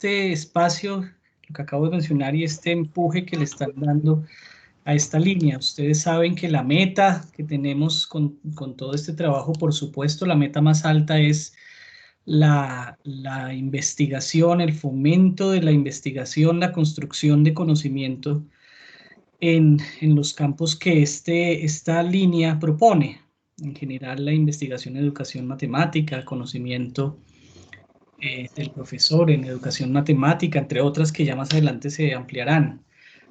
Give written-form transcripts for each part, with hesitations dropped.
este espacio, lo que acabo de mencionar, y este empuje que le están dando a esta línea. Ustedes saben que la meta que tenemos con todo este trabajo, por supuesto, la meta más alta es la investigación, el fomento de la investigación, la construcción de conocimiento en los campos que esta línea propone. En general, la investigación en educación matemática, conocimiento del profesor en educación matemática, entre otras que ya más adelante se ampliarán.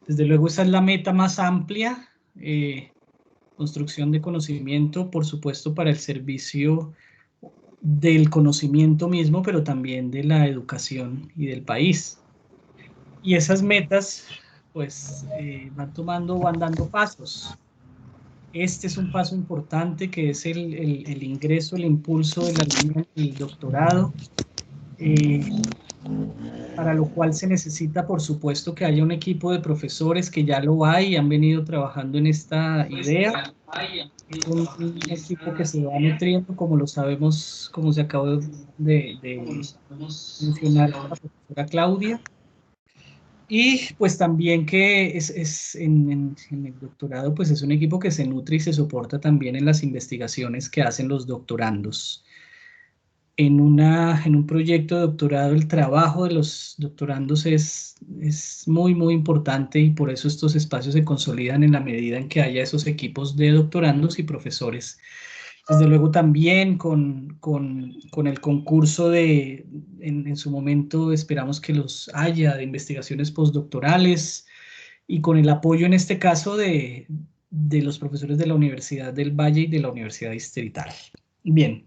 Desde luego, esa es la meta más amplia, construcción de conocimiento, por supuesto, para el servicio del conocimiento mismo, pero también de la educación y del país. Y esas metas, pues, van dando pasos. Este es un paso importante que es el ingreso, el impulso de la línea del doctorado, para lo cual se necesita, por supuesto, que haya un equipo de profesores que ya lo hay y han venido trabajando en esta idea. Un equipo que se va nutriendo, como lo sabemos, como se acabó de mencionar la profesora Claudia. Y pues también que en el doctorado pues es un equipo que se nutre y se soporta también en las investigaciones que hacen los doctorandos. En un proyecto de doctorado el trabajo de los doctorandos es muy, muy importante, y por eso estos espacios se consolidan en la medida en que haya esos equipos de doctorandos y profesores. Desde luego también con el concurso en su momento esperamos que los haya, de investigaciones postdoctorales, y con el apoyo en este caso de los profesores de la Universidad del Valle y de la Universidad Distrital. Bien,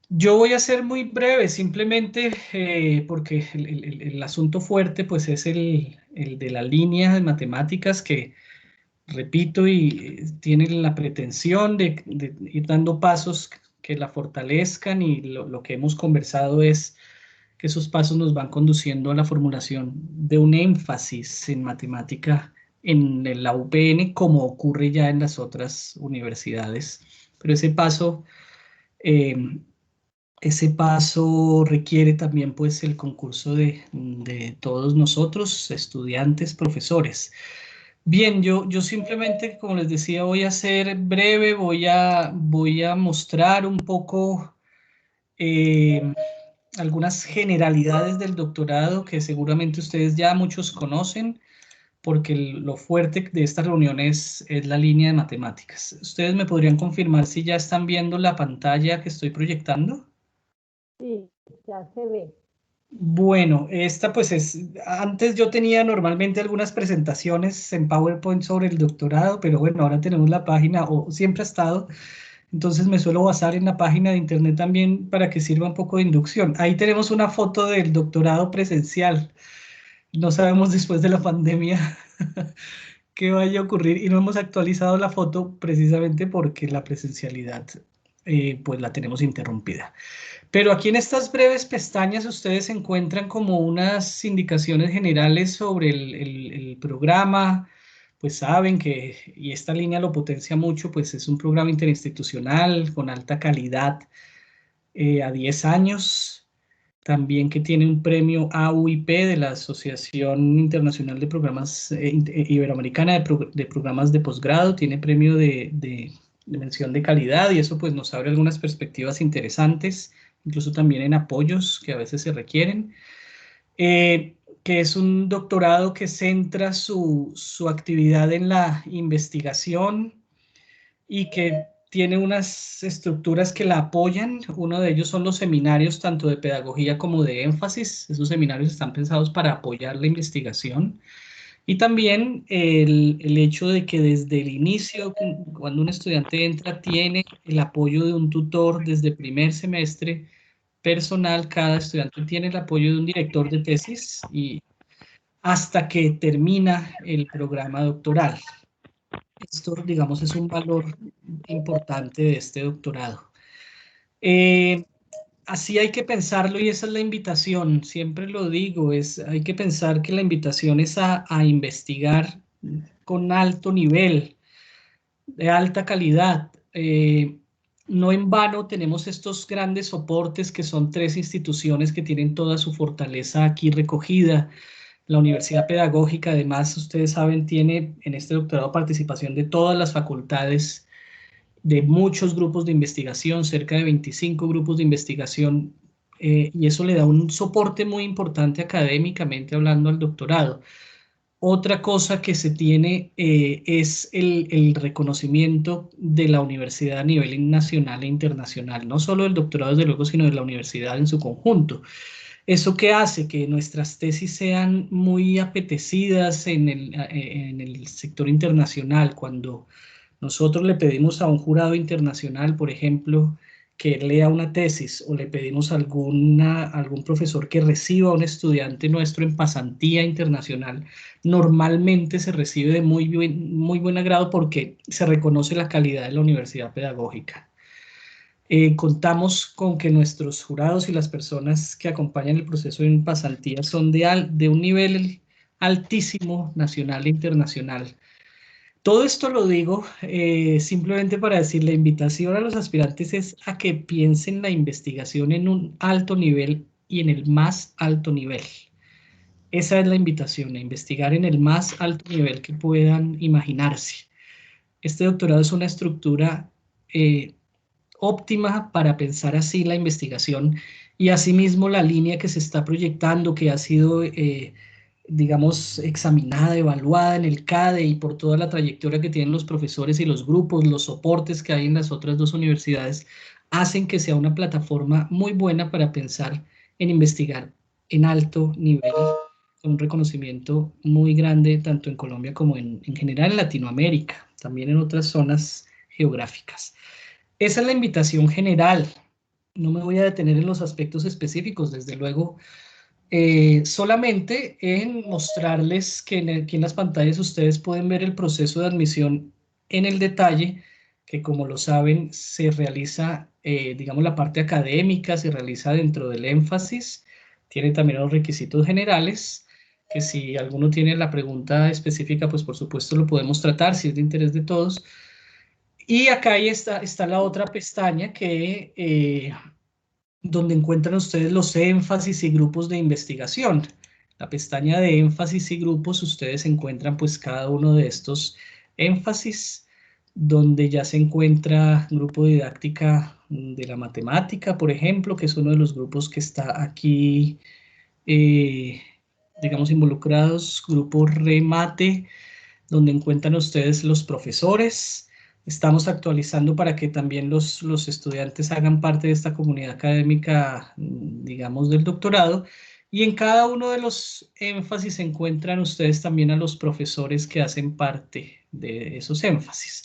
yo voy a ser muy breve, simplemente porque el asunto fuerte pues es el de la línea de matemáticas que, repito, y tienen la pretensión de ir dando pasos que la fortalezcan, y lo que hemos conversado es que esos pasos nos van conduciendo a la formulación de un énfasis en matemática en la UPN, como ocurre ya en las otras universidades. Pero eh, ese paso requiere también pues el concurso de todos nosotros, estudiantes, profesores. Bien, yo simplemente, como les decía, voy a ser breve, voy a mostrar un poco algunas generalidades del doctorado que seguramente ustedes ya muchos conocen, porque lo fuerte de esta reunión es la línea de matemáticas. ¿Ustedes me podrían confirmar si ya están viendo la pantalla que estoy proyectando? Sí, ya se ve. Bueno, esta pues antes yo tenía normalmente algunas presentaciones en PowerPoint sobre el doctorado, pero bueno, ahora tenemos la página, o siempre ha estado, entonces me suelo basar en la página de internet también para que sirva un poco de inducción. Ahí tenemos una foto del doctorado presencial. No sabemos después de la pandemia qué vaya a ocurrir, y no hemos actualizado la foto precisamente porque la presencialidad pues la tenemos interrumpida. Pero aquí en estas breves pestañas ustedes encuentran como unas indicaciones generales sobre el programa. Pues saben que, y esta línea lo potencia mucho, pues es un programa interinstitucional con alta calidad a 10 años. También que tiene un premio AUIP de la Asociación Internacional de Programas Iberoamericana de Programas de Posgrado. Tiene premio de mención de calidad, y eso pues nos abre algunas perspectivas interesantes, incluso también en apoyos que a veces se requieren. Que es un doctorado que centra su actividad en la investigación y que tiene unas estructuras que la apoyan. Uno de ellos son los seminarios, tanto de pedagogía como de énfasis. Esos seminarios están pensados para apoyar la investigación. Y también el hecho de que desde el inicio, cuando un estudiante entra, tiene el apoyo de un tutor desde primer semestre personal. Cada estudiante tiene el apoyo de un director de tesis y hasta que termina el programa doctoral. Esto, digamos, es un valor importante de este doctorado. Eh, Así hay que pensarlo, y esa es la invitación, siempre lo digo, hay que pensar que la invitación es a investigar con alto nivel, de alta calidad. No en vano tenemos estos grandes soportes que son tres instituciones que tienen toda su fortaleza aquí recogida. La Universidad Pedagógica, además, ustedes saben, tiene en este doctorado participación de todas las facultades, de muchos grupos de investigación, cerca de 25 grupos de investigación, y eso le da un soporte muy importante académicamente hablando al doctorado. Otra cosa que se tiene es el reconocimiento de la universidad a nivel nacional e internacional, no solo del doctorado, desde luego, sino de la universidad en su conjunto. ¿Eso qué hace? Que nuestras tesis sean muy apetecidas en el sector internacional. Cuando nosotros le pedimos a un jurado internacional, por ejemplo, que lea una tesis, o le pedimos a algún profesor que reciba a un estudiante nuestro en pasantía internacional, normalmente se recibe de muy buen agrado porque se reconoce la calidad de la universidad pedagógica. Contamos con que nuestros jurados y las personas que acompañan el proceso en pasantía son de un nivel altísimo, nacional e internacional. Todo esto lo digo simplemente para decir, la invitación a los aspirantes es a que piensen la investigación en un alto nivel y en el más alto nivel. Esa es la invitación, a investigar en el más alto nivel que puedan imaginarse. Este doctorado es una estructura óptima para pensar así la investigación, y asimismo la línea que se está proyectando, que ha sido, digamos, examinada, evaluada en el CADE y por toda la trayectoria que tienen los profesores y los grupos, los soportes que hay en las otras dos universidades, hacen que sea una plataforma muy buena para pensar en investigar en alto nivel, con un reconocimiento muy grande tanto en Colombia como en general en Latinoamérica, también en otras zonas geográficas. Esa es la invitación general. No me voy a detener en los aspectos específicos, desde luego, solamente en mostrarles que aquí en las pantallas ustedes pueden ver el proceso de admisión en el detalle, que como lo saben se realiza, digamos, la parte académica se realiza dentro del énfasis, tiene también los requisitos generales, que si alguno tiene la pregunta específica, pues por supuesto lo podemos tratar si es de interés de todos. Y acá ahí está la otra pestaña donde encuentran ustedes los énfasis y grupos de investigación. La pestaña de énfasis y grupos, ustedes encuentran pues cada uno de estos énfasis, donde ya se encuentra grupo didáctica de la matemática, por ejemplo, que es uno de los grupos que está aquí, eh, digamos, involucrados, grupo remate, donde encuentran ustedes los profesores. Estamos actualizando para que también los estudiantes hagan parte de esta comunidad académica, digamos, del doctorado. Y en cada uno de los énfasis encuentran ustedes también a los profesores que hacen parte de esos énfasis.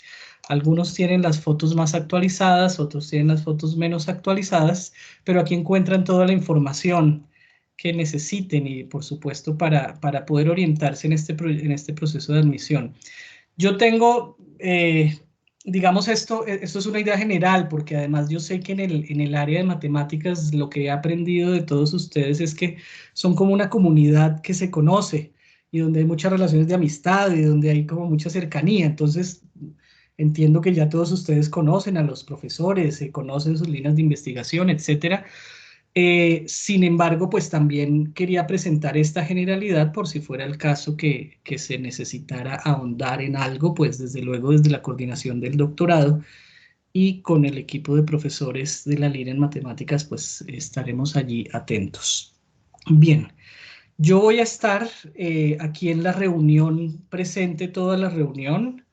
Algunos tienen las fotos más actualizadas, otros tienen las fotos menos actualizadas, pero aquí encuentran toda la información que necesiten y por supuesto para poder orientarse en este proceso de admisión. Yo tengo, digamos, esto es una idea general, porque además yo sé que en el área de matemáticas lo que he aprendido de todos ustedes es que son como una comunidad que se conoce y donde hay muchas relaciones de amistad y donde hay como mucha cercanía. Entonces, entiendo que ya todos ustedes conocen a los profesores, se conocen sus líneas de investigación, etcétera. Sin embargo, pues también quería presentar esta generalidad por si fuera el caso que se necesitara ahondar en algo, pues desde luego desde la coordinación del doctorado y con el equipo de profesores de la línea en matemáticas, pues estaremos allí atentos. Bien, yo voy a estar aquí en la reunión, presente toda la reunión,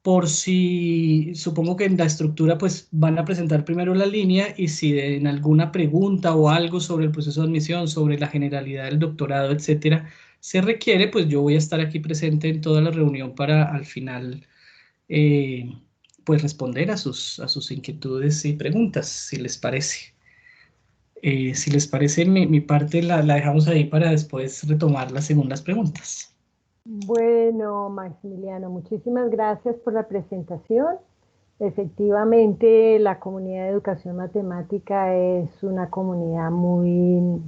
por si, supongo que en la estructura pues van a presentar primero la línea, y si en alguna pregunta o algo sobre el proceso de admisión, sobre la generalidad del doctorado, etcétera, se requiere, pues yo voy a estar aquí presente en toda la reunión para al final eh, pues responder a sus inquietudes y preguntas, si les parece. Si les parece, mi parte la dejamos ahí para después retomar las segundas preguntas. Bueno, Maximiliano, muchísimas gracias por la presentación. Efectivamente, la comunidad de educación matemática es una comunidad muy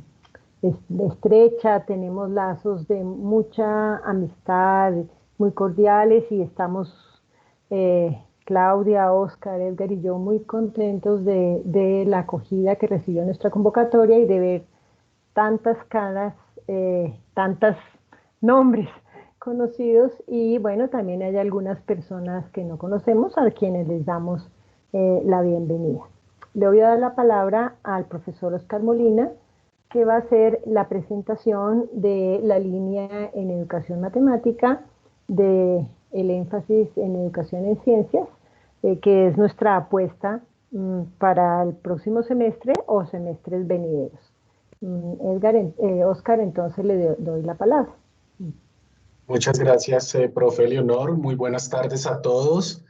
estrecha, tenemos lazos de mucha amistad, muy cordiales y estamos Claudia, Oscar, Edgar y yo muy contentos de la acogida que recibió nuestra convocatoria y de ver tantas caras, tantos nombres conocidos y bueno, también hay algunas personas que no conocemos a quienes les damos la bienvenida. Le voy a dar la palabra al profesor Oscar Molina, que va a hacer la presentación de la línea en educación matemática, de el énfasis en educación en ciencias, que es nuestra apuesta para el próximo semestre o semestres venideros. Oscar, entonces le doy la palabra. Muchas gracias, profe Leonor. Muy buenas tardes a todos.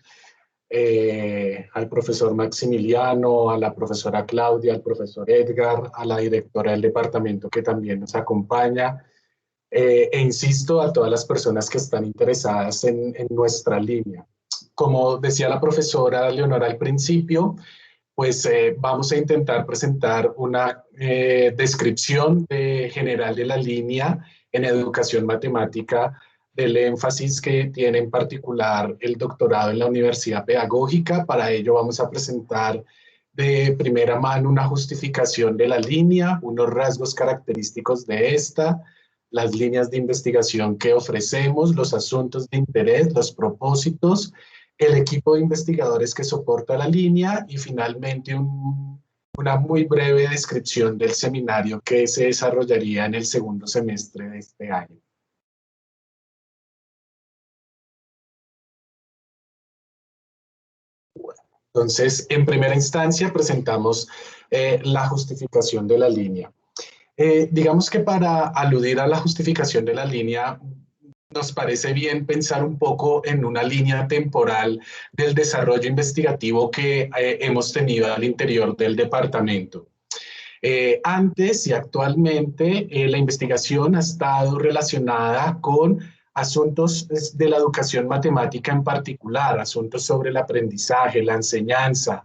Al profesor Maximiliano, a la profesora Claudia, al profesor Edgar, a la directora del departamento que también nos acompaña. E insisto a todas las personas que están interesadas en nuestra línea. Como decía la profesora Leonor al principio, pues vamos a intentar presentar una descripción general de la línea en educación matemática, del énfasis que tiene en particular el doctorado en la Universidad Pedagógica. Para ello vamos a presentar de primera mano una justificación de la línea, unos rasgos característicos de esta, las líneas de investigación que ofrecemos, los asuntos de interés, los propósitos, el equipo de investigadores que soporta la línea y finalmente una muy breve descripción del seminario que se desarrollaría en el segundo semestre de este año. Entonces, en primera instancia presentamos la justificación de la línea. Digamos que para aludir a la justificación de la línea, nos parece bien pensar un poco en una línea temporal del desarrollo investigativo que hemos tenido al interior del departamento. Antes y actualmente la investigación ha estado relacionada con asuntos de la educación matemática en particular, asuntos sobre el aprendizaje, la enseñanza,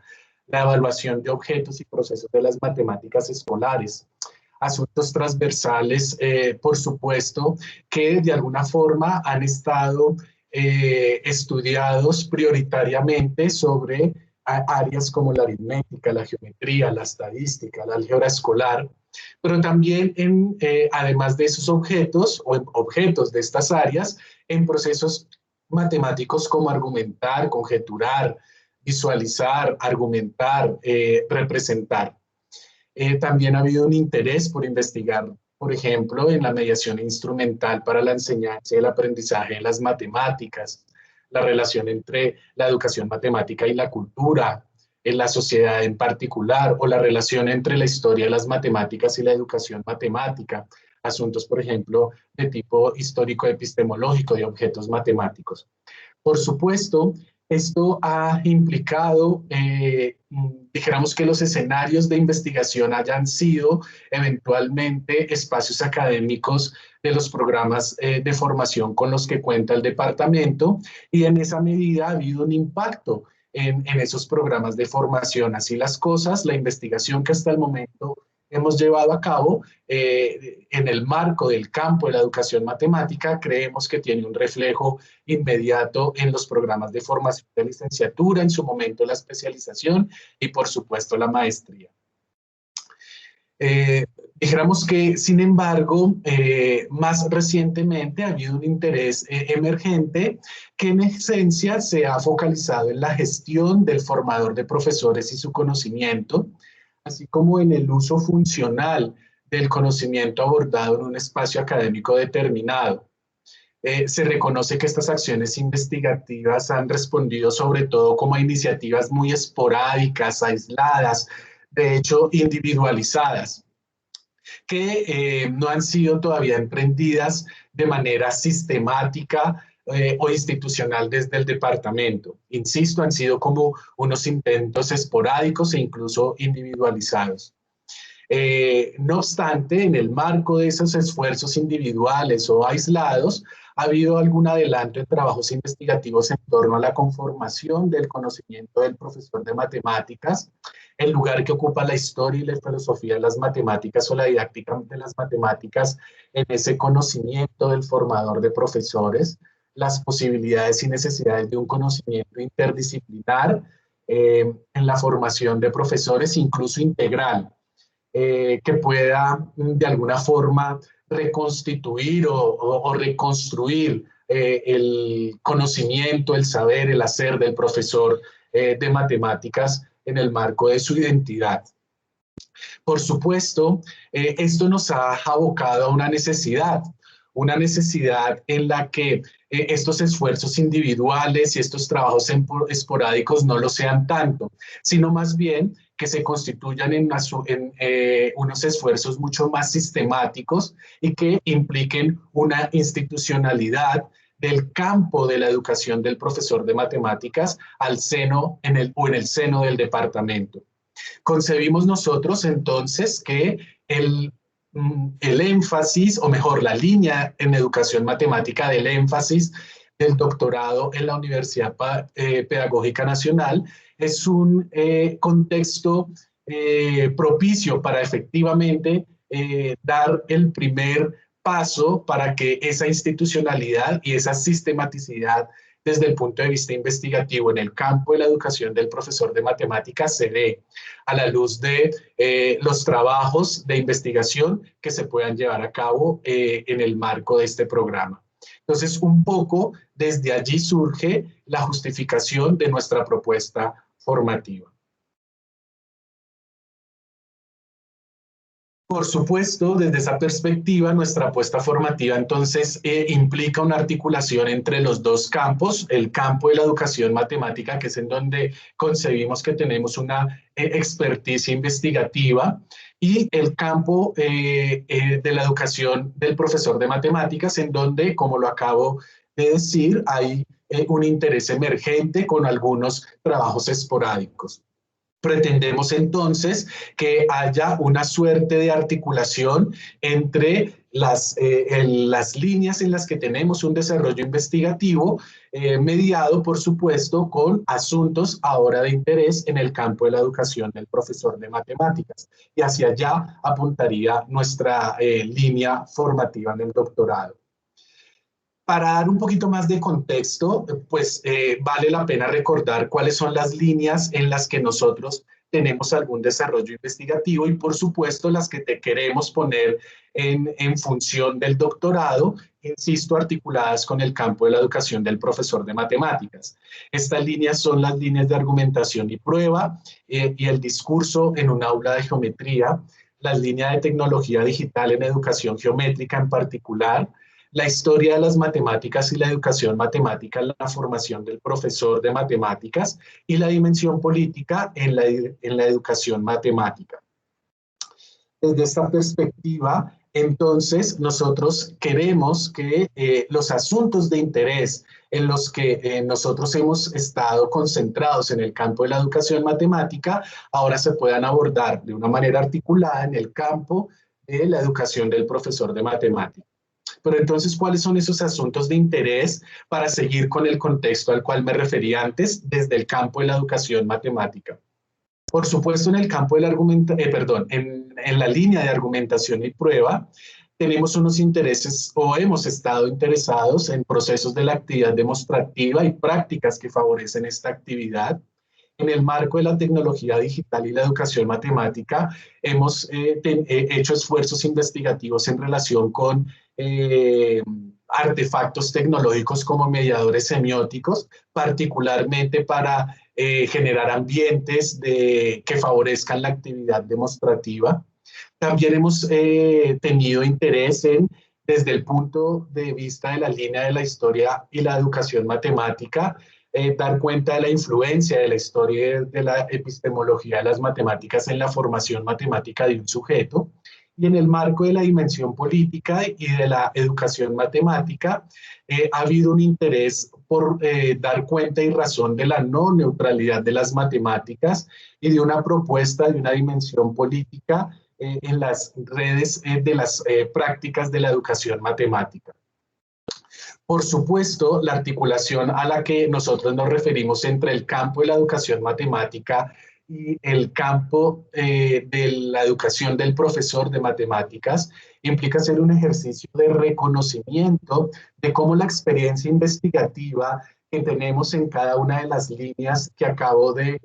la evaluación de objetos y procesos de las matemáticas escolares. Asuntos transversales, por supuesto, que de alguna forma han estado estudiados prioritariamente sobre áreas como la aritmética, la geometría, la estadística, la álgebra escolar, pero también además de esos objetos o objetos de estas áreas, en procesos matemáticos como argumentar, conjeturar, visualizar, argumentar, representar. También ha habido un interés por investigar, por ejemplo, en la mediación instrumental para la enseñanza y el aprendizaje de las matemáticas, la relación entre la educación matemática y la cultura, en la sociedad en particular, o la relación entre la historia de las matemáticas y la educación matemática, asuntos, por ejemplo, de tipo histórico-epistemológico de objetos matemáticos. Por supuesto, esto ha implicado, dijéramos que los escenarios de investigación hayan sido eventualmente espacios académicos de los programas de formación con los que cuenta el departamento, y en esa medida ha habido un impacto en esos programas de formación. Así las cosas, la investigación que hasta el momento hemos llevado a cabo en el marco del campo de la educación matemática, creemos que tiene un reflejo inmediato en los programas de formación de licenciatura, en su momento la especialización y por supuesto la maestría. Dijéramos que, sin embargo, más recientemente ha habido un interés emergente que en esencia se ha focalizado en la gestión del formador de profesores y su conocimiento, así como en el uso funcional del conocimiento abordado en un espacio académico determinado. Se reconoce que estas acciones investigativas han respondido sobre todo como a iniciativas muy esporádicas, aisladas, de hecho individualizadas, que no han sido todavía emprendidas de manera sistemática o institucional desde el departamento. Insisto, han sido como unos intentos esporádicos e incluso individualizados. No obstante, en el marco de esos esfuerzos individuales o aislados, ha habido algún adelanto en trabajos investigativos en torno a la conformación del conocimiento del profesor de matemáticas, el lugar que ocupa la historia y la filosofía de las matemáticas o la didáctica de las matemáticas en ese conocimiento del formador de profesores, las posibilidades y necesidades de un conocimiento interdisciplinar en la formación de profesores, incluso integral, que pueda de alguna forma reconstituir o reconstruir el conocimiento, el saber, el hacer del profesor de matemáticas en el marco de su identidad. Por supuesto, esto nos ha abocado a una necesidad en la que estos esfuerzos individuales y estos trabajos esporádicos no lo sean tanto, sino más bien que se constituyan en unos esfuerzos mucho más sistemáticos y que impliquen una institucionalidad del campo de la educación del profesor de matemáticas en el seno del departamento. Concebimos nosotros entonces que el énfasis, o mejor, la línea en educación matemática del énfasis del doctorado en la Universidad Pedagógica Nacional es un contexto propicio para efectivamente dar el primer paso para que esa institucionalidad y esa sistematicidad desde el punto de vista investigativo en el campo de la educación del profesor de matemáticas se dé a la luz de los trabajos de investigación que se puedan llevar a cabo en el marco de este programa. Entonces, un poco desde allí surge la justificación de nuestra propuesta formativa. Por supuesto, desde esa perspectiva, nuestra apuesta formativa entonces implica una articulación entre los dos campos, el campo de la educación matemática, que es en donde concebimos que tenemos una experticia investigativa, y el campo de la educación del profesor de matemáticas, en donde, como lo acabo de decir, hay un interés emergente con algunos trabajos esporádicos. Pretendemos entonces que haya una suerte de articulación entre las líneas en las que tenemos un desarrollo investigativo mediado, por supuesto, con asuntos ahora de interés en el campo de la educación del profesor de matemáticas. Y hacia allá apuntaría nuestra línea formativa en el doctorado. Para dar un poquito más de contexto, pues vale la pena recordar cuáles son las líneas en las que nosotros tenemos algún desarrollo investigativo y, por supuesto, las que te queremos poner en función del doctorado, insisto, articuladas con el campo de la educación del profesor de matemáticas. Estas líneas son las líneas de argumentación y prueba y el discurso en un aula de geometría, las líneas de tecnología digital en educación geométrica en particular, la historia de las matemáticas y la educación matemática en la formación del profesor de matemáticas y la dimensión política en la educación matemática. Desde esta perspectiva, entonces, nosotros queremos que los asuntos de interés en los que nosotros hemos estado concentrados en el campo de la educación matemática, ahora se puedan abordar de una manera articulada en el campo de la educación del profesor de matemáticas. Pero entonces, ¿cuáles son esos asuntos de interés para seguir con el contexto al cual me referí antes desde el campo de la educación matemática? Por supuesto, en el campo de la en la línea de argumentación y prueba, tenemos unos intereses o hemos estado interesados en procesos de la actividad demostrativa y prácticas que favorecen esta actividad. En el marco de la tecnología digital y la educación matemática, hemos hecho esfuerzos investigativos en relación con artefactos tecnológicos como mediadores semióticos, particularmente para generar ambientes que favorezcan la actividad demostrativa. También hemos tenido interés desde el punto de vista de la línea de la historia y la educación matemática, dar cuenta de la influencia de la historia y de la epistemología de las matemáticas en la formación matemática de un sujeto. Y en el marco de la dimensión política y de la educación matemática, ha habido un interés por dar cuenta y razón de la no neutralidad de las matemáticas y de una propuesta de una dimensión política en las redes de las prácticas de la educación matemática. Por supuesto, la articulación a la que nosotros nos referimos entre el campo de la educación matemática y el campo de la educación del profesor de matemáticas implica hacer un ejercicio de reconocimiento de cómo la experiencia investigativa que tenemos en cada una de las líneas que acabo de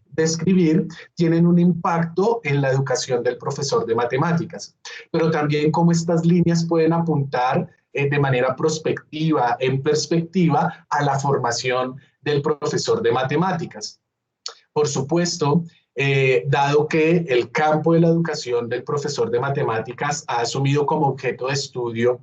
describir tienen un impacto en la educación del profesor de matemáticas, pero también cómo estas líneas pueden apuntar de manera prospectiva, en perspectiva, a la formación del profesor de matemáticas. Por supuesto, dado que el campo de la educación del profesor de matemáticas ha asumido como objeto de estudio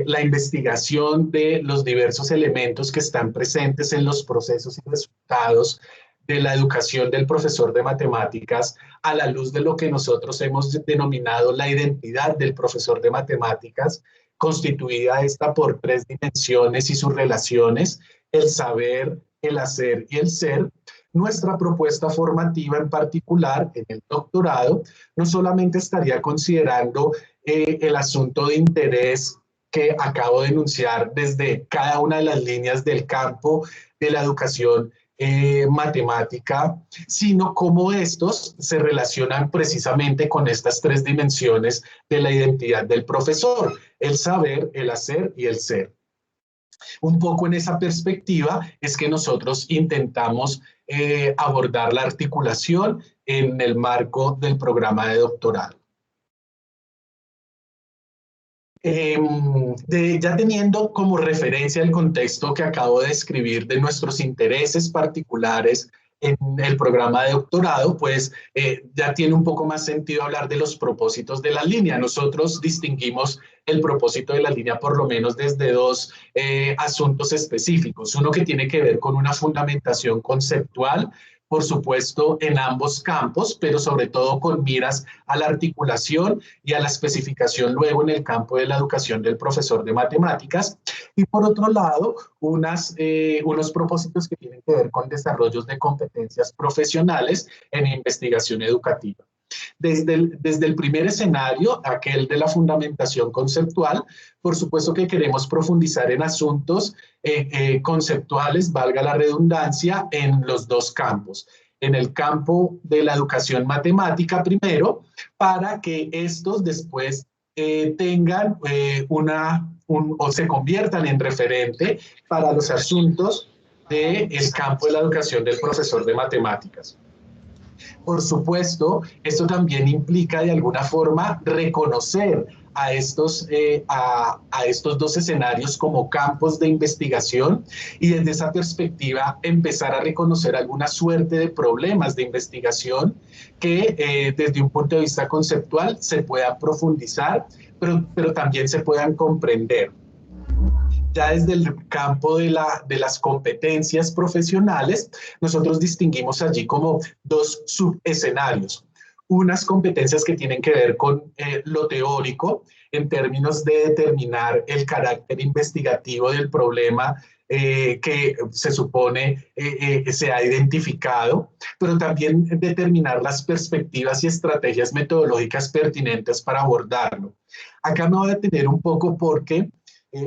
la investigación de los diversos elementos que están presentes en los procesos y resultados de la educación del profesor de matemáticas a la luz de lo que nosotros hemos denominado la identidad del profesor de matemáticas, constituida esta por 3 dimensiones y sus relaciones, el saber, el hacer y el ser. Nuestra propuesta formativa en particular en el doctorado no solamente estaría considerando el asunto de interés que acabo de enunciar desde cada una de las líneas del campo de la educación matemática, sino cómo estos se relacionan precisamente con estas 3 dimensiones de la identidad del profesor, el saber, el hacer y el ser. Un poco en esa perspectiva es que nosotros intentamos abordar la articulación en el marco del programa de doctorado. Ya teniendo como referencia el contexto que acabo de describir de nuestros intereses particulares en el programa de doctorado, pues ya tiene un poco más sentido hablar de los propósitos de la línea. Nosotros distinguimos el propósito de la línea por lo menos desde 2 asuntos específicos. Uno que tiene que ver con una fundamentación conceptual, por supuesto, en ambos campos, pero sobre todo con miras a la articulación y a la especificación luego en el campo de la educación del profesor de matemáticas. Y por otro lado, unos propósitos que tienen que ver con desarrollos de competencias profesionales en investigación educativa. Desde el primer escenario, aquel de la fundamentación conceptual, por supuesto que queremos profundizar en asuntos conceptuales, valga la redundancia, en los 2 campos. En el campo de la educación matemática primero, para que estos después tengan o se conviertan en referente para los asuntos del campo de la educación del profesor de matemáticas. Por supuesto, esto también implica de alguna forma reconocer a estos 2 escenarios como campos de investigación y desde esa perspectiva empezar a reconocer alguna suerte de problemas de investigación que desde un punto de vista conceptual se puedan profundizar, pero también se puedan comprender. Ya desde el campo de las competencias profesionales, nosotros distinguimos allí como 2 subescenarios. Unas competencias que tienen que ver con lo teórico, en términos de determinar el carácter investigativo del problema que se supone se ha identificado, pero también determinar las perspectivas y estrategias metodológicas pertinentes para abordarlo. Acá me voy a detener un poco porque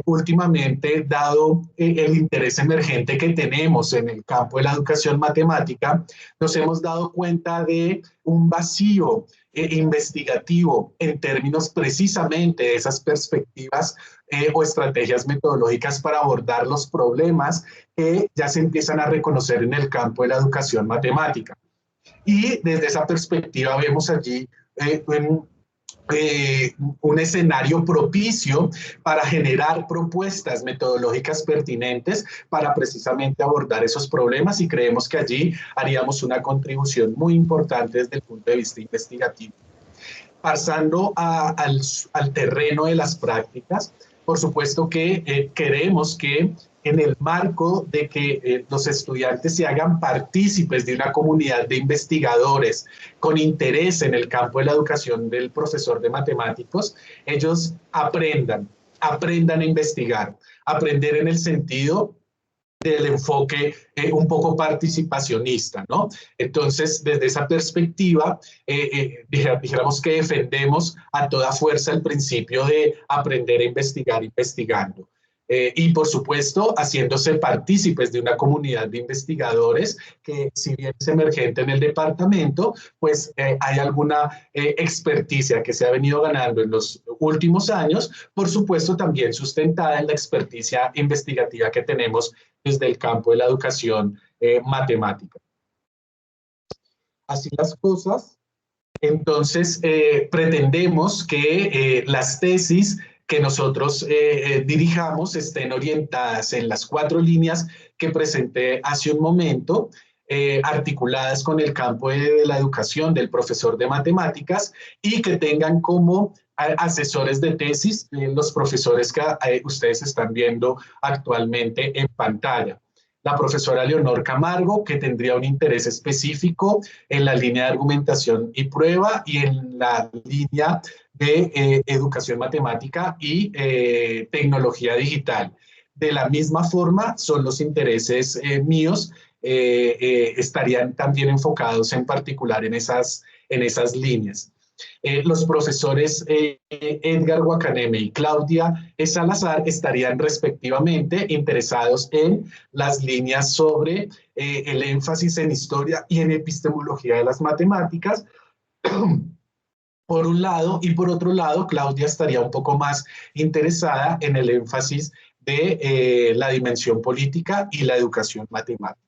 últimamente, dado el interés emergente que tenemos en el campo de la educación matemática, nos hemos dado cuenta de un vacío investigativo en términos precisamente de esas perspectivas o estrategias metodológicas para abordar los problemas que ya se empiezan a reconocer en el campo de la educación matemática. Y desde esa perspectiva vemos allí un escenario propicio para generar propuestas metodológicas pertinentes para precisamente abordar esos problemas, y creemos que allí haríamos una contribución muy importante desde el punto de vista investigativo. Pasando al terreno de las prácticas, por supuesto que queremos que en el marco de que los estudiantes se hagan partícipes de una comunidad de investigadores con interés en el campo de la educación del profesor de matemáticos, ellos aprendan a investigar, aprender en el sentido del enfoque un poco participacionista, ¿no? Entonces, desde esa perspectiva, dijéramos que defendemos a toda fuerza el principio de aprender a investigar investigando. Y por supuesto haciéndose partícipes de una comunidad de investigadores que, si bien es emergente en el departamento, pues hay alguna experticia que se ha venido ganando en los últimos años, por supuesto también sustentada en la experticia investigativa que tenemos desde el campo de la educación matemática. Así las cosas, entonces pretendemos que las tesis que nosotros dirijamos estén orientadas en las 4 líneas que presenté hace un momento, articuladas con el campo de la educación del profesor de matemáticas, y que tengan como asesores de tesis los profesores que ustedes están viendo actualmente en pantalla. La profesora Leonor Camargo, que tendría un interés específico en la línea de argumentación y prueba y en la línea de educación matemática y tecnología digital. De la misma forma, son los intereses míos, estarían también enfocados en particular en esas líneas. Los profesores Edgar Guacaneme y Claudia Salazar estarían respectivamente interesados en las líneas sobre el énfasis en historia y en epistemología de las matemáticas, por un lado, y por otro lado, Claudia estaría un poco más interesada en el énfasis de la dimensión política y la educación matemática.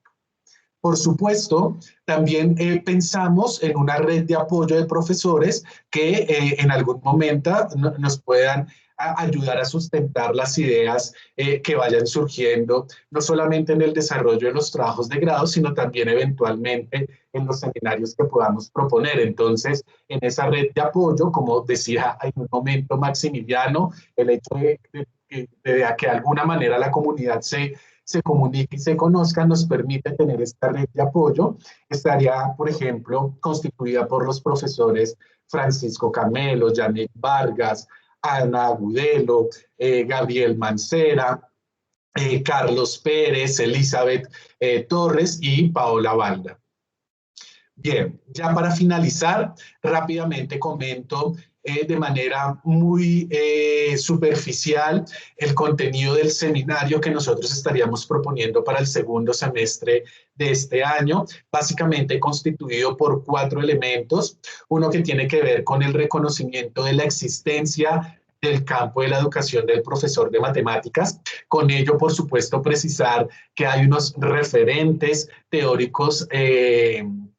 Por supuesto, también pensamos en una red de apoyo de profesores que en algún momento nos puedan ayudar a sustentar las ideas que vayan surgiendo, no solamente en el desarrollo de los trabajos de grado, sino también eventualmente en los seminarios que podamos proponer. Entonces, en esa red de apoyo, como decía en un momento Maximiliano, el hecho de que de alguna manera la comunidad se comunique y se conozca, nos permite tener esta red de apoyo. Estaría, por ejemplo, constituida por los profesores Francisco Camelo, Janet Vargas, Ana Agudelo, Gabriel Mancera, Carlos Pérez, Elizabeth Torres y Paola Balda. Bien, ya para finalizar, rápidamente comento de manera muy superficial el contenido del seminario que nosotros estaríamos proponiendo para el segundo semestre de este año, básicamente constituido por 4 elementos. Uno que tiene que ver con el reconocimiento de la existencia del campo de la educación del profesor de matemáticas. Con ello, por supuesto, precisar que hay unos referentes teóricos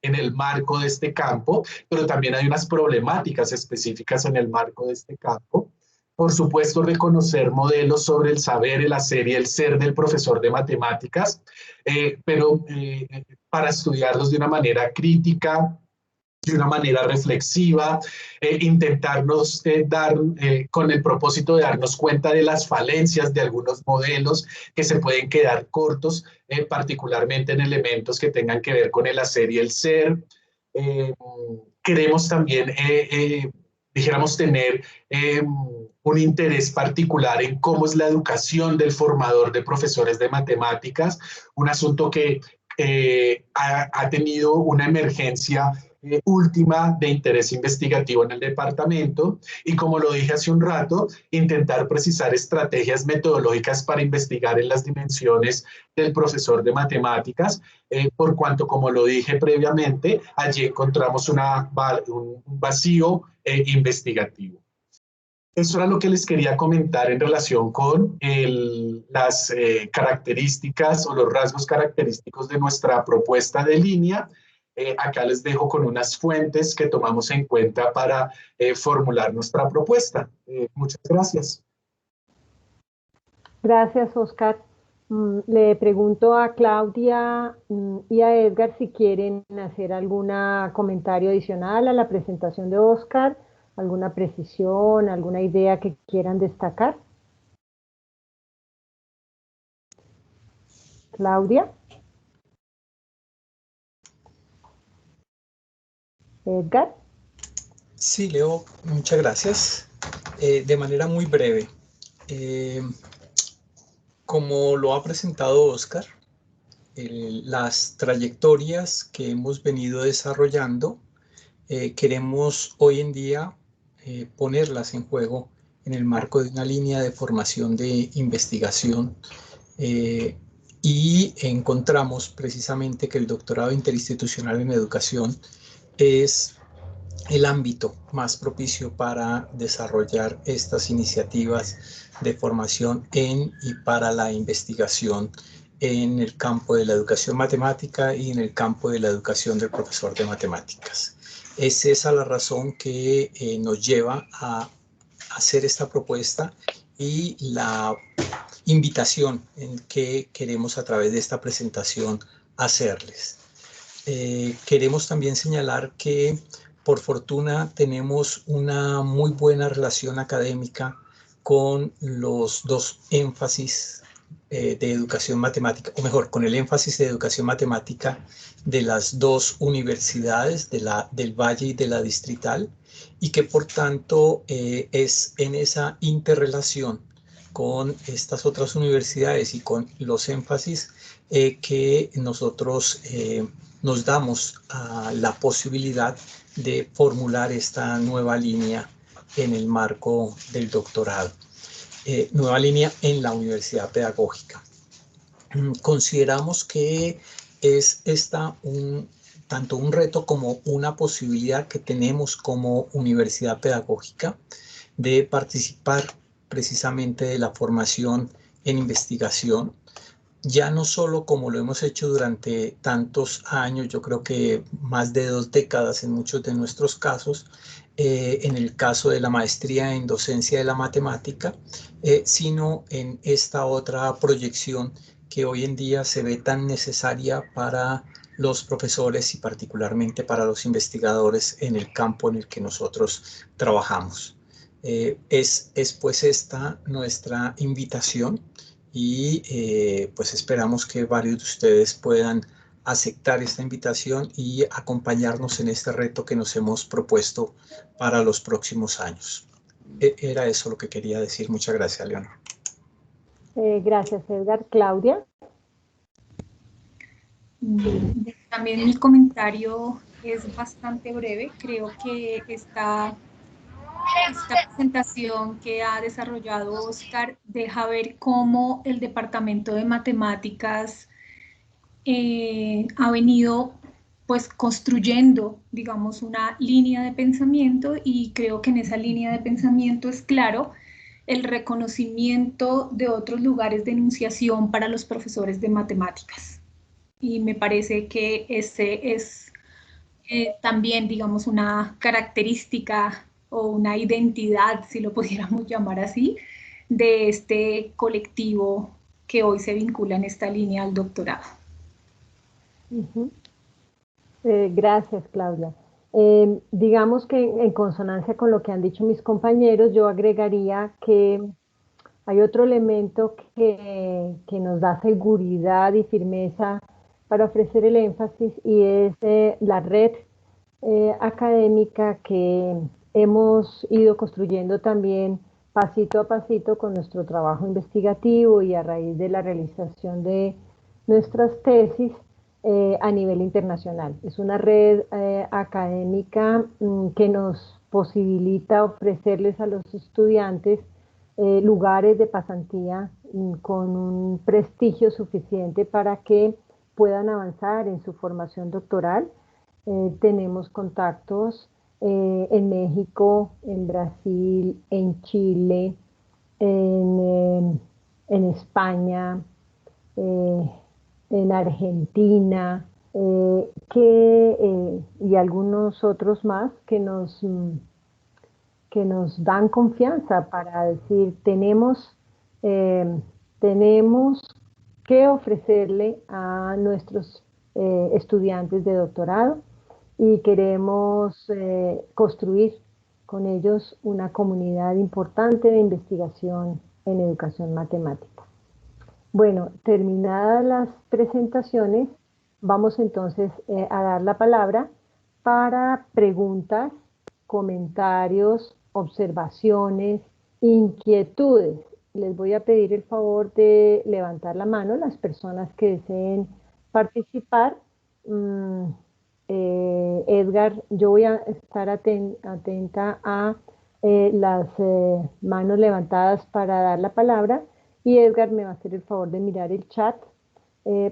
en el marco de este campo, pero también hay unas problemáticas específicas en el marco de este campo. Por supuesto, reconocer modelos sobre el saber, el hacer y el ser del profesor de matemáticas, pero para estudiarlos de una manera crítica, de una manera reflexiva, intentarnos dar con el propósito de darnos cuenta de las falencias de algunos modelos que se pueden quedar cortos, particularmente en elementos que tengan que ver con el hacer y el ser. Queremos también, dijéramos, tener un interés particular en cómo es la educación del formador de profesores de matemáticas, un asunto que ha tenido una emergencia última de interés investigativo en el departamento, y como lo dije hace un rato, intentar precisar estrategias metodológicas para investigar en las dimensiones del profesor de matemáticas, por cuanto, como lo dije previamente, allí encontramos un vacío investigativo. Eso era lo que les quería comentar en relación con las características o los rasgos característicos de nuestra propuesta de línea. Acá les dejo con unas fuentes que tomamos en cuenta para formular nuestra propuesta. Muchas gracias. Gracias, Oscar. Le pregunto a Claudia y a Edgar si quieren hacer algún comentario adicional a la presentación de Oscar, alguna precisión, alguna idea que quieran destacar. Claudia. Edgar. Sí, Leo, muchas gracias. De manera muy breve, como lo ha presentado Oscar, las trayectorias que hemos venido desarrollando, queremos hoy en día ponerlas en juego en el marco de una línea de formación de investigación, y encontramos precisamente que el doctorado interinstitucional en educación es el ámbito más propicio para desarrollar estas iniciativas de formación en y para la investigación en el campo de la educación matemática y en el campo de la educación del profesor de matemáticas. Es esa la razón que nos lleva a hacer esta propuesta y la invitación en que queremos a través de esta presentación hacerles. Queremos también señalar que por fortuna tenemos una muy buena relación académica con los dos énfasis de educación matemática, o mejor, con el énfasis de educación matemática de las dos universidades, del Valle y de la Distrital, y que por tanto es en esa interrelación con estas otras universidades y con los énfasis que nosotros nos damos a la posibilidad de formular esta nueva línea en el marco del doctorado. Nueva línea en la universidad pedagógica. Consideramos que es esta tanto un reto como una posibilidad que tenemos como universidad pedagógica de participar precisamente de la formación en investigación, ya no solo como lo hemos hecho durante tantos años, yo creo que más de 2 décadas en muchos de nuestros casos, en el caso de la maestría en docencia de la matemática, sino en esta otra proyección que hoy en día se ve tan necesaria para los profesores y particularmente para los investigadores en el campo en el que nosotros trabajamos. Es pues esta nuestra invitación y pues esperamos que varios de ustedes puedan aceptar esta invitación y acompañarnos en este reto que nos hemos propuesto para los próximos años. Era eso lo que quería decir. Muchas gracias, Leonor. Gracias, Edgar. Claudia. También mi comentario es bastante breve. Creo que esta presentación que ha desarrollado Oscar deja ver cómo el Departamento de Matemáticas ha venido pues construyendo, digamos, una línea de pensamiento, y creo que en esa línea de pensamiento es claro el reconocimiento de otros lugares de enunciación para los profesores de matemáticas. Y me parece que ese es también, digamos, una característica o una identidad, si lo pudiéramos llamar así, de este colectivo que hoy se vincula en esta línea al doctorado. Gracias, Claudia. Digamos que en consonancia con lo que han dicho mis compañeros, yo agregaría que hay otro elemento que nos da seguridad y firmeza para ofrecer el énfasis, y es la red académica que hemos ido construyendo también pasito a pasito con nuestro trabajo investigativo y a raíz de la realización de nuestras tesis a nivel internacional. Es una red académica que nos posibilita ofrecerles a los estudiantes lugares de pasantía con un prestigio suficiente para que puedan avanzar en su formación doctoral. Tenemos contactos en México, en Brasil, en Chile, en España, en Argentina, y algunos otros más que nos dan confianza para decir, tenemos que ofrecerle a nuestros estudiantes de doctorado, y queremos construir con ellos una comunidad importante de investigación en educación matemática. Bueno, terminadas las presentaciones, vamos entonces a dar la palabra para preguntas, comentarios, observaciones, inquietudes. Les voy a pedir el favor de levantar la mano las personas que deseen participar. Edgar, yo voy a estar atenta a las manos levantadas para dar la palabra y Edgar me va a hacer el favor de mirar el chat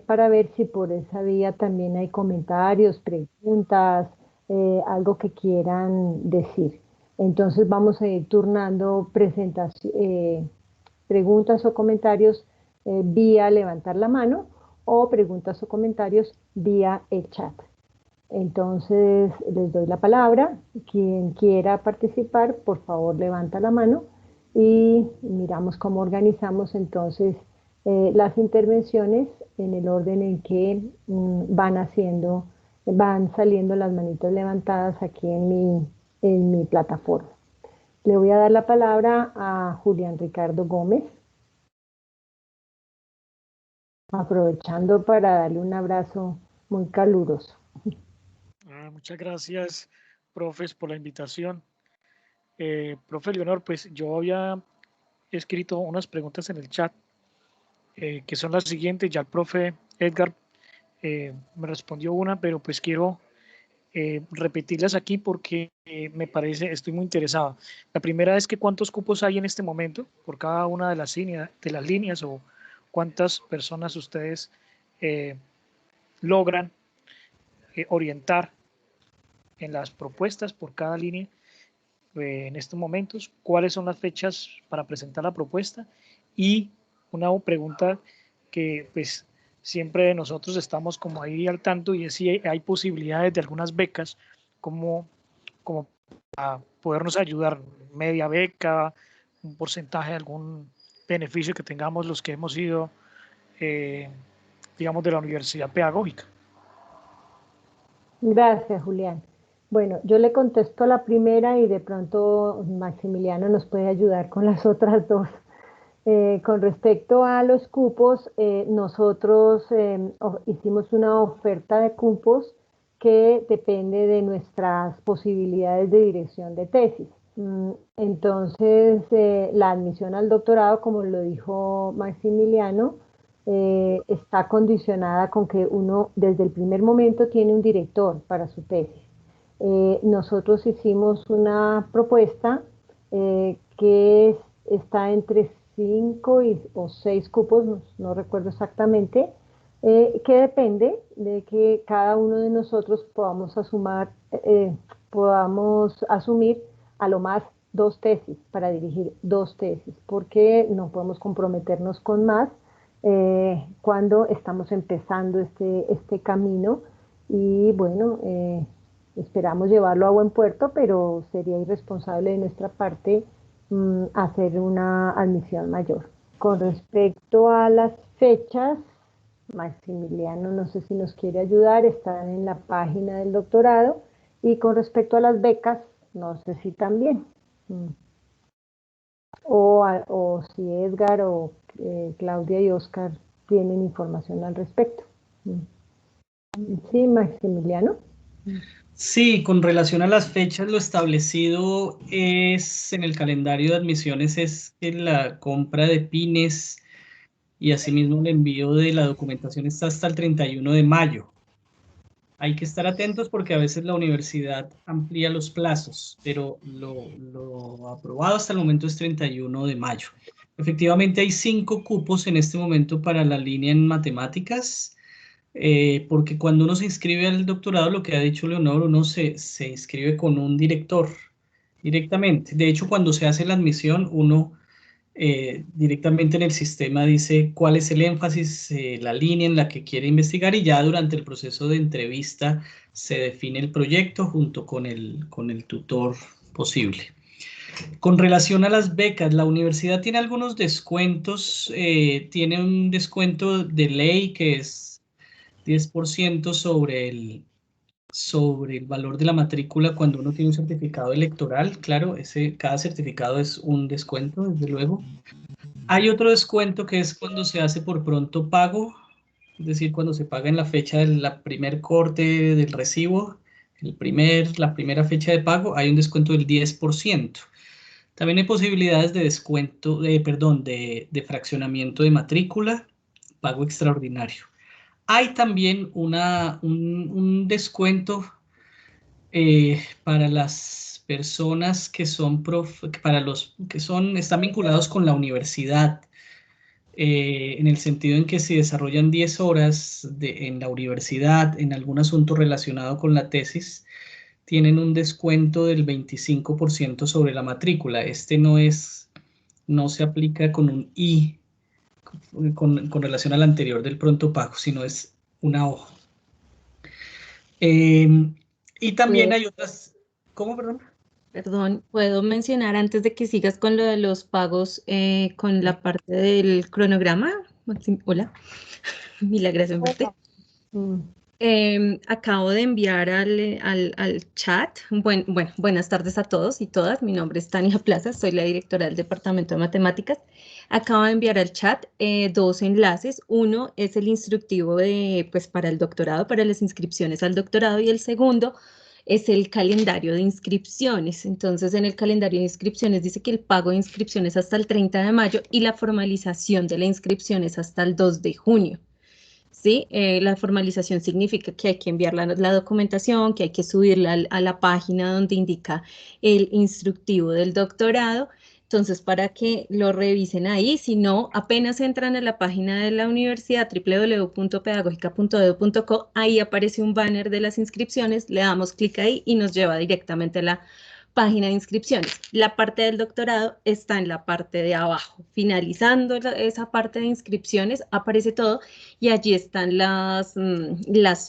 para ver si por esa vía también hay comentarios, preguntas, algo que quieran decir. Entonces vamos a ir turnando preguntas o comentarios vía levantar la mano o preguntas o comentarios vía el chat. Entonces les doy la palabra. Quien quiera participar, por favor levanta la mano y miramos cómo organizamos entonces las intervenciones en el orden en que van saliendo las manitos levantadas aquí en mi plataforma. Le voy a dar la palabra a Julián Ricardo Gómez, aprovechando para darle un abrazo muy caluroso. Muchas gracias, profes, por la invitación. Profe Leonor, pues yo había escrito unas preguntas en el chat que son las siguientes. Ya el profe Edgar me respondió una, pero pues quiero repetirlas aquí porque me parece, estoy muy interesado. La primera es que ¿cuántos cupos hay en este momento por cada una de las líneas o cuántas personas ustedes logran orientar en las propuestas por cada línea en estos momentos? ¿Cuáles son las fechas para presentar la propuesta? Y una pregunta que pues siempre nosotros estamos como ahí al tanto y es si hay posibilidades de algunas becas como para podernos ayudar, media beca, un porcentaje, algún beneficio que tengamos los que hemos ido, digamos, de la universidad pedagógica. Gracias, Julián. Bueno, yo le contesto la primera y de pronto Maximiliano nos puede ayudar con las otras dos. Con respecto a los cupos, nosotros hicimos una oferta de cupos que depende de nuestras posibilidades de dirección de tesis. Entonces, la admisión al doctorado, como lo dijo Maximiliano, está condicionada con que uno desde el primer momento tiene un director para su tesis. Nosotros hicimos una propuesta que está entre 5 o 6 cupos, no recuerdo exactamente, que depende de que cada uno de nosotros podamos asumir a lo más 2 tesis, para dirigir 2 tesis, porque no podemos comprometernos con más cuando estamos empezando este camino y bueno, esperamos llevarlo a buen puerto, pero sería irresponsable de nuestra parte hacer una admisión mayor. Con respecto a las fechas, Maximiliano, no sé si nos quiere ayudar, están en la página del doctorado, y con respecto a las becas, no sé si también. O si Edgar o Claudia y Oscar tienen información al respecto. Sí, Maximiliano. Sí, con relación a las fechas, lo establecido es en el calendario de admisiones es que la compra de pines y asimismo el envío de la documentación está hasta el 31 de mayo. Hay que estar atentos porque a veces la universidad amplía los plazos, pero lo aprobado hasta el momento es 31 de mayo. Efectivamente hay 5 cupos en este momento para la línea en matemáticas. Porque cuando uno se inscribe al doctorado, lo que ha dicho Leonor, uno se inscribe con un director directamente. De hecho, cuando se hace la admisión, uno directamente en el sistema dice cuál es el énfasis, la línea en la que quiere investigar y ya durante el proceso de entrevista se define el proyecto junto con el tutor posible. Con relación a las becas, la universidad tiene algunos descuentos, tiene un descuento de ley que es 10% sobre el valor de la matrícula cuando uno tiene un certificado electoral. Claro, cada certificado es un descuento, desde luego. Hay otro descuento que es cuando se hace por pronto pago, es decir, cuando se paga en la fecha de la primer corte del recibo, la primera fecha de pago, hay un descuento del 10%. También hay posibilidades de descuento, de fraccionamiento de matrícula, pago extraordinario. Hay también un descuento para las personas que son para los que están vinculados con la universidad, en el sentido en que si desarrollan 10 horas en la universidad en algún asunto relacionado con la tesis, tienen un descuento del 25% sobre la matrícula. No se aplica con un I con relación al anterior del pronto pago, sino es una hoja. Y también hay otras... ¿Cómo, perdón? Perdón, ¿puedo mencionar antes de que sigas con lo de los pagos, con la parte del cronograma? Hola, milagros en verte. Acabo de enviar al chat, buenas tardes a todos y todas, mi nombre es Tania Plaza, soy la directora del Departamento de Matemáticas. Acabo de enviar al chat 2 enlaces, uno es el instructivo para el doctorado, para las inscripciones al doctorado, y el segundo es el calendario de inscripciones. Entonces, en el calendario de inscripciones dice que el pago de inscripciones hasta el 30 de mayo y la formalización de la inscripción es hasta el 2 de junio. ¿Sí? La formalización significa que hay que enviar la documentación, que hay que subirla a la página donde indica el instructivo del doctorado. Entonces, para que lo revisen ahí, si no, apenas entran a la página de la universidad www.pedagogica.edu.co, ahí aparece un banner de las inscripciones, le damos clic ahí y nos lleva directamente a la página de inscripciones. La parte del doctorado está en la parte de abajo. Finalizando esa parte de inscripciones, aparece todo y allí están las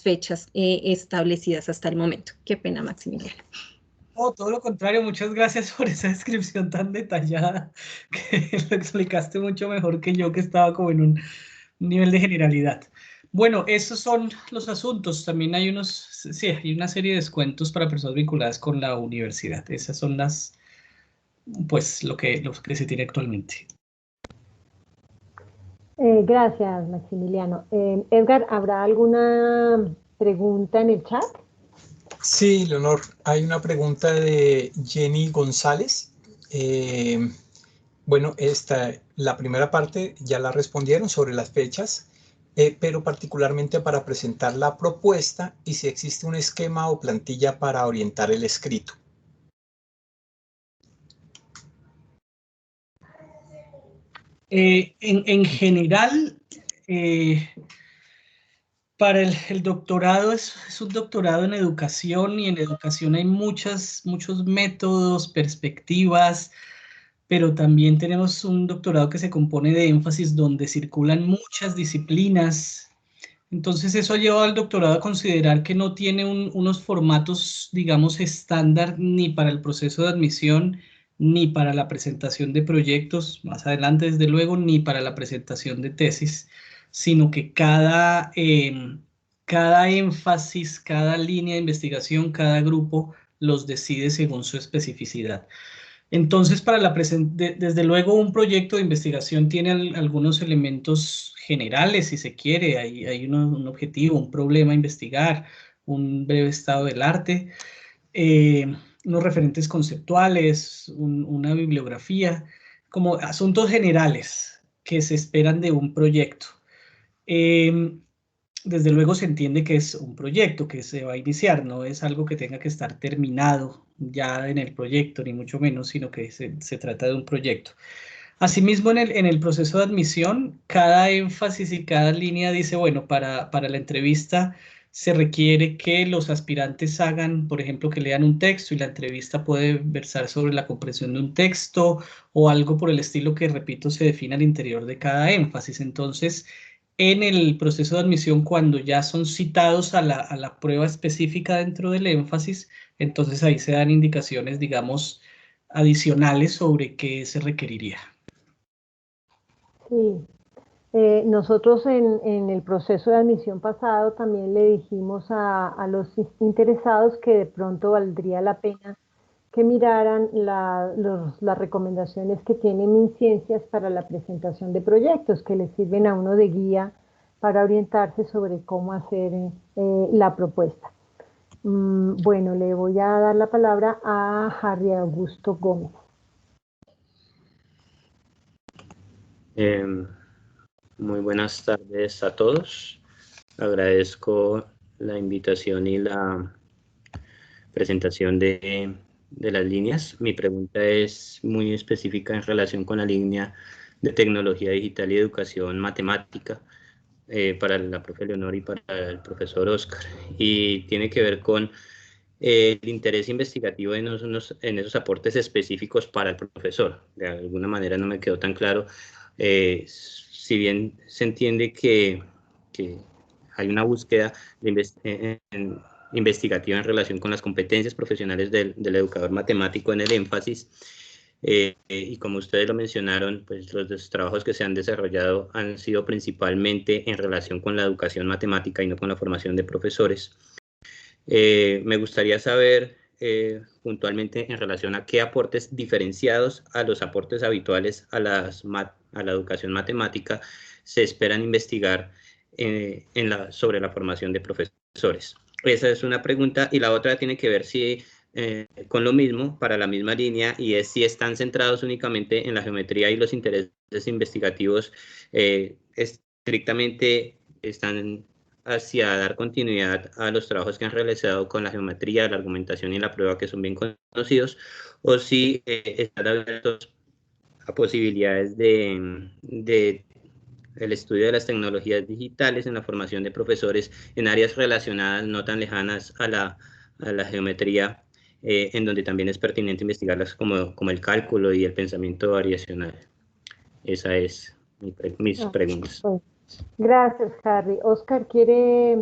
fechas establecidas hasta el momento. Qué pena, Maximiliano. Oh, todo lo contrario, muchas gracias por esa descripción tan detallada, que lo explicaste mucho mejor que yo, que estaba como en un nivel de generalidad. Bueno, esos son los asuntos. También hay hay una serie de descuentos para personas vinculadas con la universidad. Esas son lo que se tiene actualmente. Gracias, Maximiliano. Edgar, ¿habrá alguna pregunta en el chat? Sí, Leonor, hay una pregunta de Jenny González. Bueno, la primera parte ya la respondieron sobre las fechas, pero particularmente para presentar la propuesta y si existe un esquema o plantilla para orientar el escrito. En general, para el doctorado es un doctorado en educación, y en educación hay muchos métodos, perspectivas, pero también tenemos un doctorado que se compone de énfasis donde circulan muchas disciplinas. Entonces eso ha llevado al doctorado a considerar que no tiene unos formatos, digamos, estándar ni para el proceso de admisión, ni para la presentación de proyectos, más adelante desde luego, ni para la presentación de tesis, sino que cada énfasis, cada línea de investigación, cada grupo los decide según su especificidad. Entonces, desde luego, un proyecto de investigación tiene algunos elementos generales, si se quiere. Hay un objetivo, un problema a investigar, un breve estado del arte, unos referentes conceptuales, una bibliografía, como asuntos generales que se esperan de un proyecto. Desde luego se entiende que es un proyecto que se va a iniciar, no es algo que tenga que estar terminado ya en el proyecto, ni mucho menos, sino que se trata de un proyecto. Asimismo, en el proceso de admisión, cada énfasis y cada línea dice, bueno, para la entrevista se requiere que los aspirantes hagan, por ejemplo, que lean un texto, y la entrevista puede versar sobre la comprensión de un texto o algo por el estilo que, repito, se define al interior de cada énfasis. Entonces, en el proceso de admisión, cuando ya son citados a la prueba específica dentro del énfasis, entonces ahí se dan indicaciones, digamos, adicionales sobre qué se requeriría. Sí. Nosotros en el proceso de admisión pasado también le dijimos a los interesados que de pronto valdría la pena que miraran las recomendaciones que tiene MinCiencias para la presentación de proyectos, que les sirven a uno de guía para orientarse sobre cómo hacer la propuesta. Bueno, le voy a dar la palabra a Harry Augusto Gómez. Muy buenas tardes a todos. Agradezco la invitación y la presentación de de las líneas. Mi pregunta es muy específica en relación con la línea de tecnología digital y educación matemática para la profe Leonor y para el profesor Oscar. Y tiene que ver con el interés investigativo en esos aportes específicos para el profesor. De alguna manera no me quedó tan claro. Si bien se entiende que hay una búsqueda investigativa en relación con las competencias profesionales del educador matemático en el énfasis, y como ustedes lo mencionaron, pues los trabajos que se han desarrollado han sido principalmente en relación con la educación matemática y no con la formación de profesores. Me gustaría saber puntualmente en relación a qué aportes diferenciados a los aportes habituales a la educación matemática se esperan investigar sobre la formación de profesores. Esa es una pregunta, y la otra tiene que ver con lo mismo, para la misma línea, y es si están centrados únicamente en la geometría y los intereses investigativos estrictamente están hacia dar continuidad a los trabajos que han realizado con la geometría, la argumentación y la prueba, que son bien conocidos, o si están abiertos a posibilidades de el estudio de las tecnologías digitales en la formación de profesores en áreas relacionadas no tan lejanas a la geometría, en donde también es pertinente investigarlas como el cálculo y el pensamiento variacional. Esa es mis preguntas. Bueno, gracias, Harry. Oscar, ¿quiere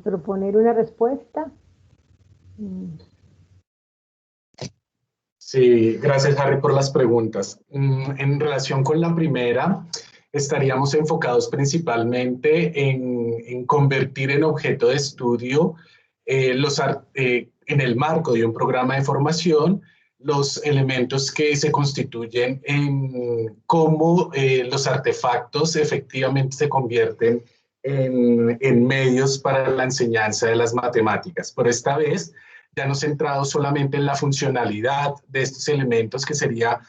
proponer una respuesta? Sí, gracias, Harry, por las preguntas. En relación con la primera, estaríamos enfocados principalmente en convertir en objeto de estudio en el marco de un programa de formación los elementos que se constituyen en cómo los artefactos efectivamente se convierten en medios para la enseñanza de las matemáticas. Por esta vez, ya no centrado solamente en la funcionalidad de estos elementos, que sería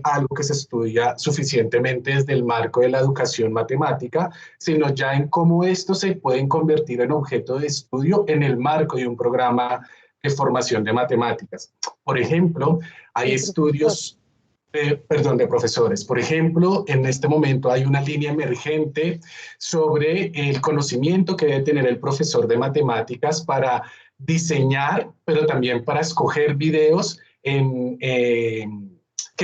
algo que se estudia suficientemente desde el marco de la educación matemática, sino ya en cómo estos se pueden convertir en objeto de estudio en el marco de un programa de formación de matemáticas. Por ejemplo, hay estudios, de profesores. Por ejemplo, en este momento hay una línea emergente sobre el conocimiento que debe tener el profesor de matemáticas para diseñar, pero también para escoger videos que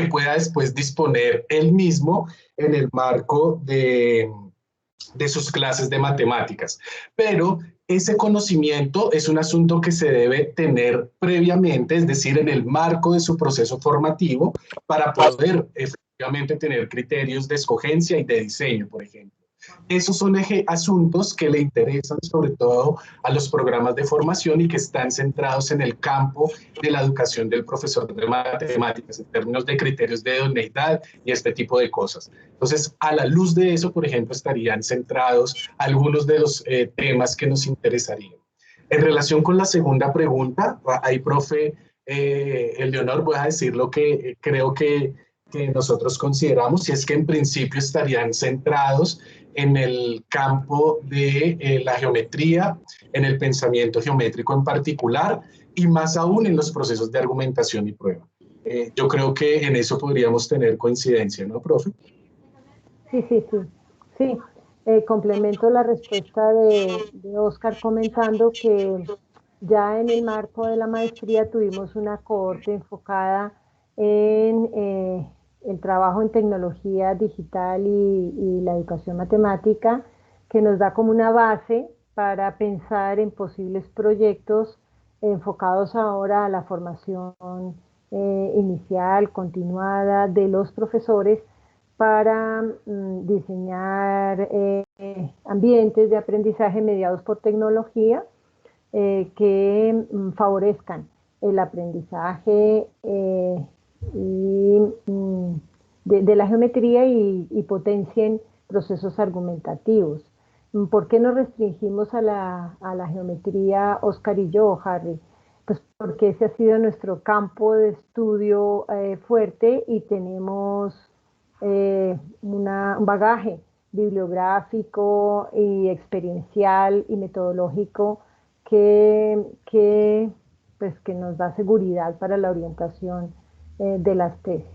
pueda después disponer él mismo en el marco de sus clases de matemáticas. Pero ese conocimiento es un asunto que se debe tener previamente, es decir, en el marco de su proceso formativo, para poder efectivamente tener criterios de escogencia y de diseño, por ejemplo. Esos son asuntos que le interesan sobre todo a los programas de formación y que están centrados en el campo de la educación del profesor de matemáticas, en términos de criterios de idoneidad y este tipo de cosas. Entonces, a la luz de eso, por ejemplo, estarían centrados algunos de los temas que nos interesarían. En relación con la segunda pregunta, ahí, profe Leonor, voy a decir lo que creo que nosotros consideramos, y es que en principio estarían centrados en el campo de la geometría, en el pensamiento geométrico en particular, y más aún en los procesos de argumentación y prueba. Yo creo que en eso podríamos tener coincidencia, ¿no, profe? Sí. Complemento la respuesta de Oscar comentando que ya en el marco de la maestría tuvimos una cohorte enfocada en el trabajo en tecnología digital y la educación matemática, que nos da como una base para pensar en posibles proyectos enfocados ahora a la formación inicial, continuada de los profesores, para diseñar ambientes de aprendizaje mediados por tecnología que favorezcan el aprendizaje de la geometría y potencien procesos argumentativos. ¿Por qué nos restringimos a la geometría, Oscar y yo, Harry? Pues porque ese ha sido nuestro campo de estudio fuerte, y tenemos un bagaje bibliográfico y experiencial y metodológico que pues que nos da seguridad para la orientación de las tesis.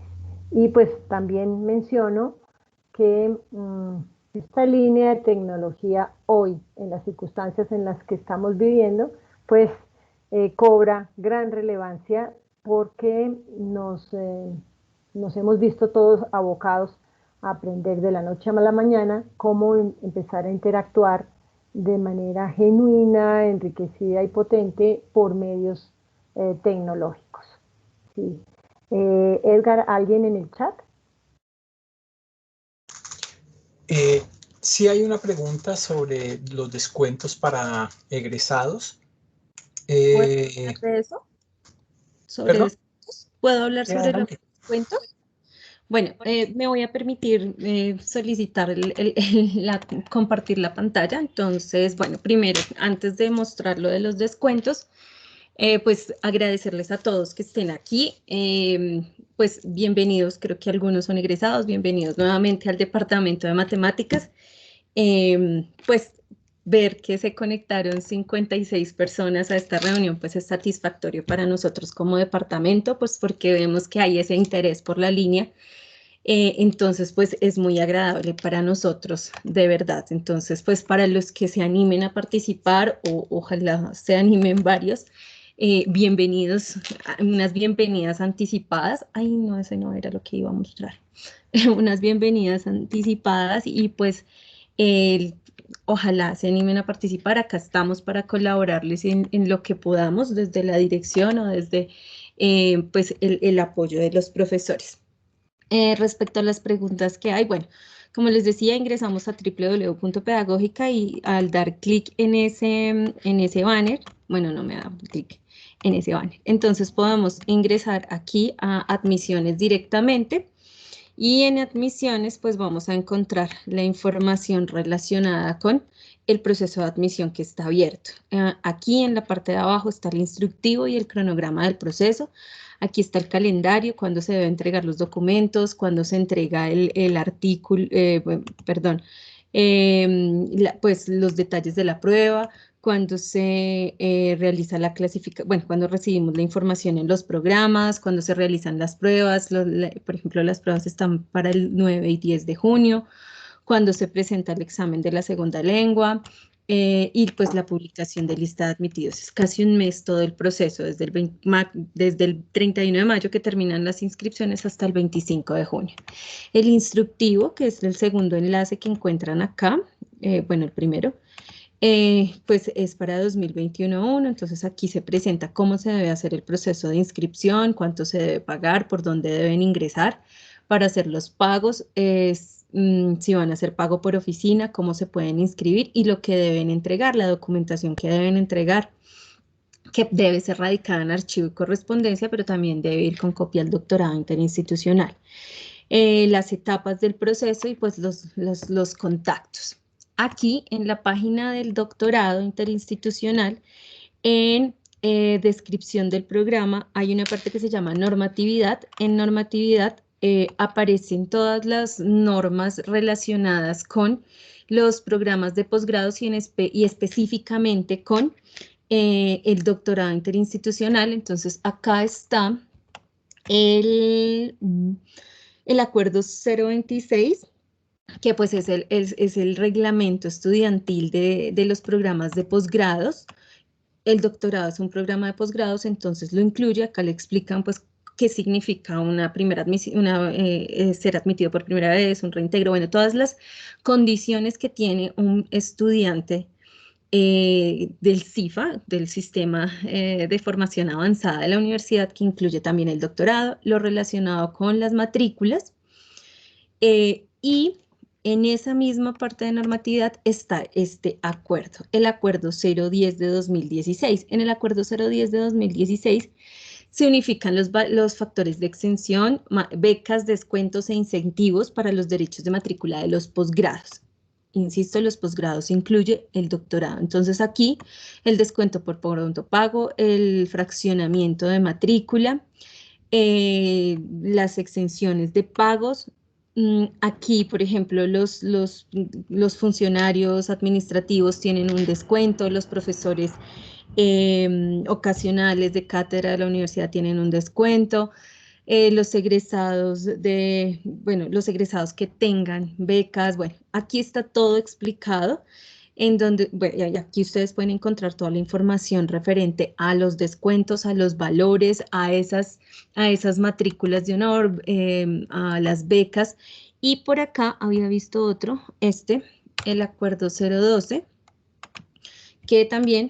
Y pues también menciono que esta línea de tecnología hoy, en las circunstancias en las que estamos viviendo, pues cobra gran relevancia porque nos hemos visto todos abocados a aprender de la noche a la mañana cómo empezar a interactuar de manera genuina, enriquecida y potente por medios tecnológicos. Sí. Edgar, ¿alguien en el chat? Sí hay una pregunta sobre los descuentos para egresados. ¿Puedo hablar de eso? ¿Sobre descuentos? ¿Puedo hablar sobre los descuentos? Bueno, me voy a permitir solicitar compartir la pantalla. Entonces, bueno, primero, antes de mostrar lo de los descuentos, pues agradecerles a todos que estén aquí. Pues bienvenidos, creo que algunos son egresados, bienvenidos nuevamente al Departamento de Matemáticas. Pues ver que se conectaron 56 personas a esta reunión, pues es satisfactorio para nosotros como departamento, pues porque vemos que hay ese interés por la línea. Entonces, pues es muy agradable para nosotros, de verdad. Entonces, pues para los que se animen a participar o ojalá se animen varios, bienvenidos, unas bienvenidas anticipadas. Ay, no, ese no era lo que iba a mostrar. Unas bienvenidas anticipadas y pues ojalá se animen a participar. Acá estamos para colaborarles en lo que podamos desde la dirección o desde pues el apoyo de los profesores. Respecto a las preguntas que hay, bueno, como les decía, ingresamos a www.pedagógica y al dar clic en ese banner, bueno, no me da clic en ese banner, entonces podemos ingresar aquí a admisiones directamente y en admisiones pues vamos a encontrar la información relacionada con el proceso de admisión que está abierto. Aquí en la parte de abajo está el instructivo y el cronograma del proceso. Aquí está el calendario, cuándo se deben entregar los documentos, cuándo se entrega el artículo, pues los detalles de la prueba, cuando se realiza la clasificación, bueno, cuando recibimos la información en los programas, cuando se realizan las pruebas, por ejemplo, las pruebas están para el 9 y 10 de junio, cuando se presenta el examen de la segunda lengua, y pues la publicación de lista de admitidos. Es casi un mes todo el proceso, desde el 31 de mayo que terminan las inscripciones hasta el 25 de junio. El instructivo, que es el segundo enlace que encuentran acá, bueno, el primero, pues es para 2021-1, entonces aquí se presenta cómo se debe hacer el proceso de inscripción, cuánto se debe pagar, por dónde deben ingresar para hacer los pagos, si van a hacer pago por oficina, cómo se pueden inscribir y lo que deben entregar, la documentación que deben entregar, que debe ser radicada en archivo y correspondencia, pero también debe ir con copia al doctorado interinstitucional. Las etapas del proceso y pues los contactos. Aquí en la página del doctorado interinstitucional, en descripción del programa, hay una parte que se llama normatividad. En normatividad aparecen todas las normas relacionadas con los programas de posgrados y específicamente con el doctorado interinstitucional. Entonces acá está el acuerdo 026, que pues es el reglamento estudiantil de los programas de posgrados. El doctorado es un programa de posgrados, entonces lo incluye. Acá le explican pues qué significa una primera admisión, ser admitido por primera vez, un reintegro, bueno, todas las condiciones que tiene un estudiante del CIFA, del Sistema de Formación Avanzada de la Universidad, que incluye también el doctorado, lo relacionado con las matrículas, y en esa misma parte de normatividad está este acuerdo, el acuerdo 010 de 2016. En el acuerdo 010 de 2016 se unifican los factores de exención, becas, descuentos e incentivos para los derechos de matrícula de los posgrados. Insisto, los posgrados incluye el doctorado. Entonces aquí el descuento por pronto pago, el fraccionamiento de matrícula, las exenciones de pagos. Aquí, por ejemplo, los funcionarios administrativos tienen un descuento, los profesores ocasionales de cátedra de la universidad tienen un descuento. Los egresados los egresados que tengan becas, bueno, aquí está todo explicado, en donde, bueno, y aquí ustedes pueden encontrar toda la información referente a los descuentos, a los valores, a esas matrículas de honor, a las becas. Y por acá había visto otro, el acuerdo 012, que también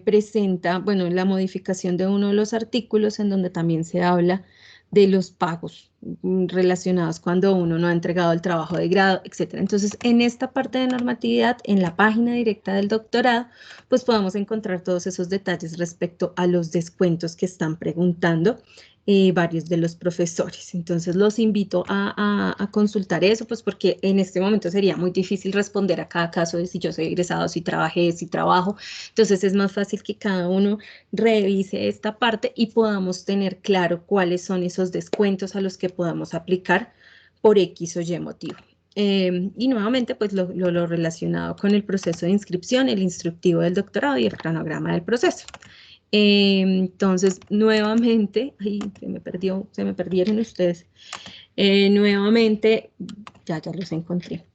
presenta, bueno, la modificación de uno de los artículos en donde también se habla de los pagos relacionados cuando uno no ha entregado el trabajo de grado, etc. Entonces, en esta parte de normatividad, en la página directa del doctorado, pues podemos encontrar todos esos detalles respecto a los descuentos que están preguntando varios de los profesores. Entonces, los invito a consultar eso, pues porque en este momento sería muy difícil responder a cada caso de si yo soy egresado, si trabajé, si trabajo. Entonces, es más fácil que cada uno revise esta parte y podamos tener claro cuáles son esos descuentos a los que podamos aplicar por X o Y motivo. Y nuevamente, pues lo relacionado con el proceso de inscripción, el instructivo del doctorado y el cronograma del proceso. Entonces, nuevamente, se me perdieron ustedes. Nuevamente, ya los encontré.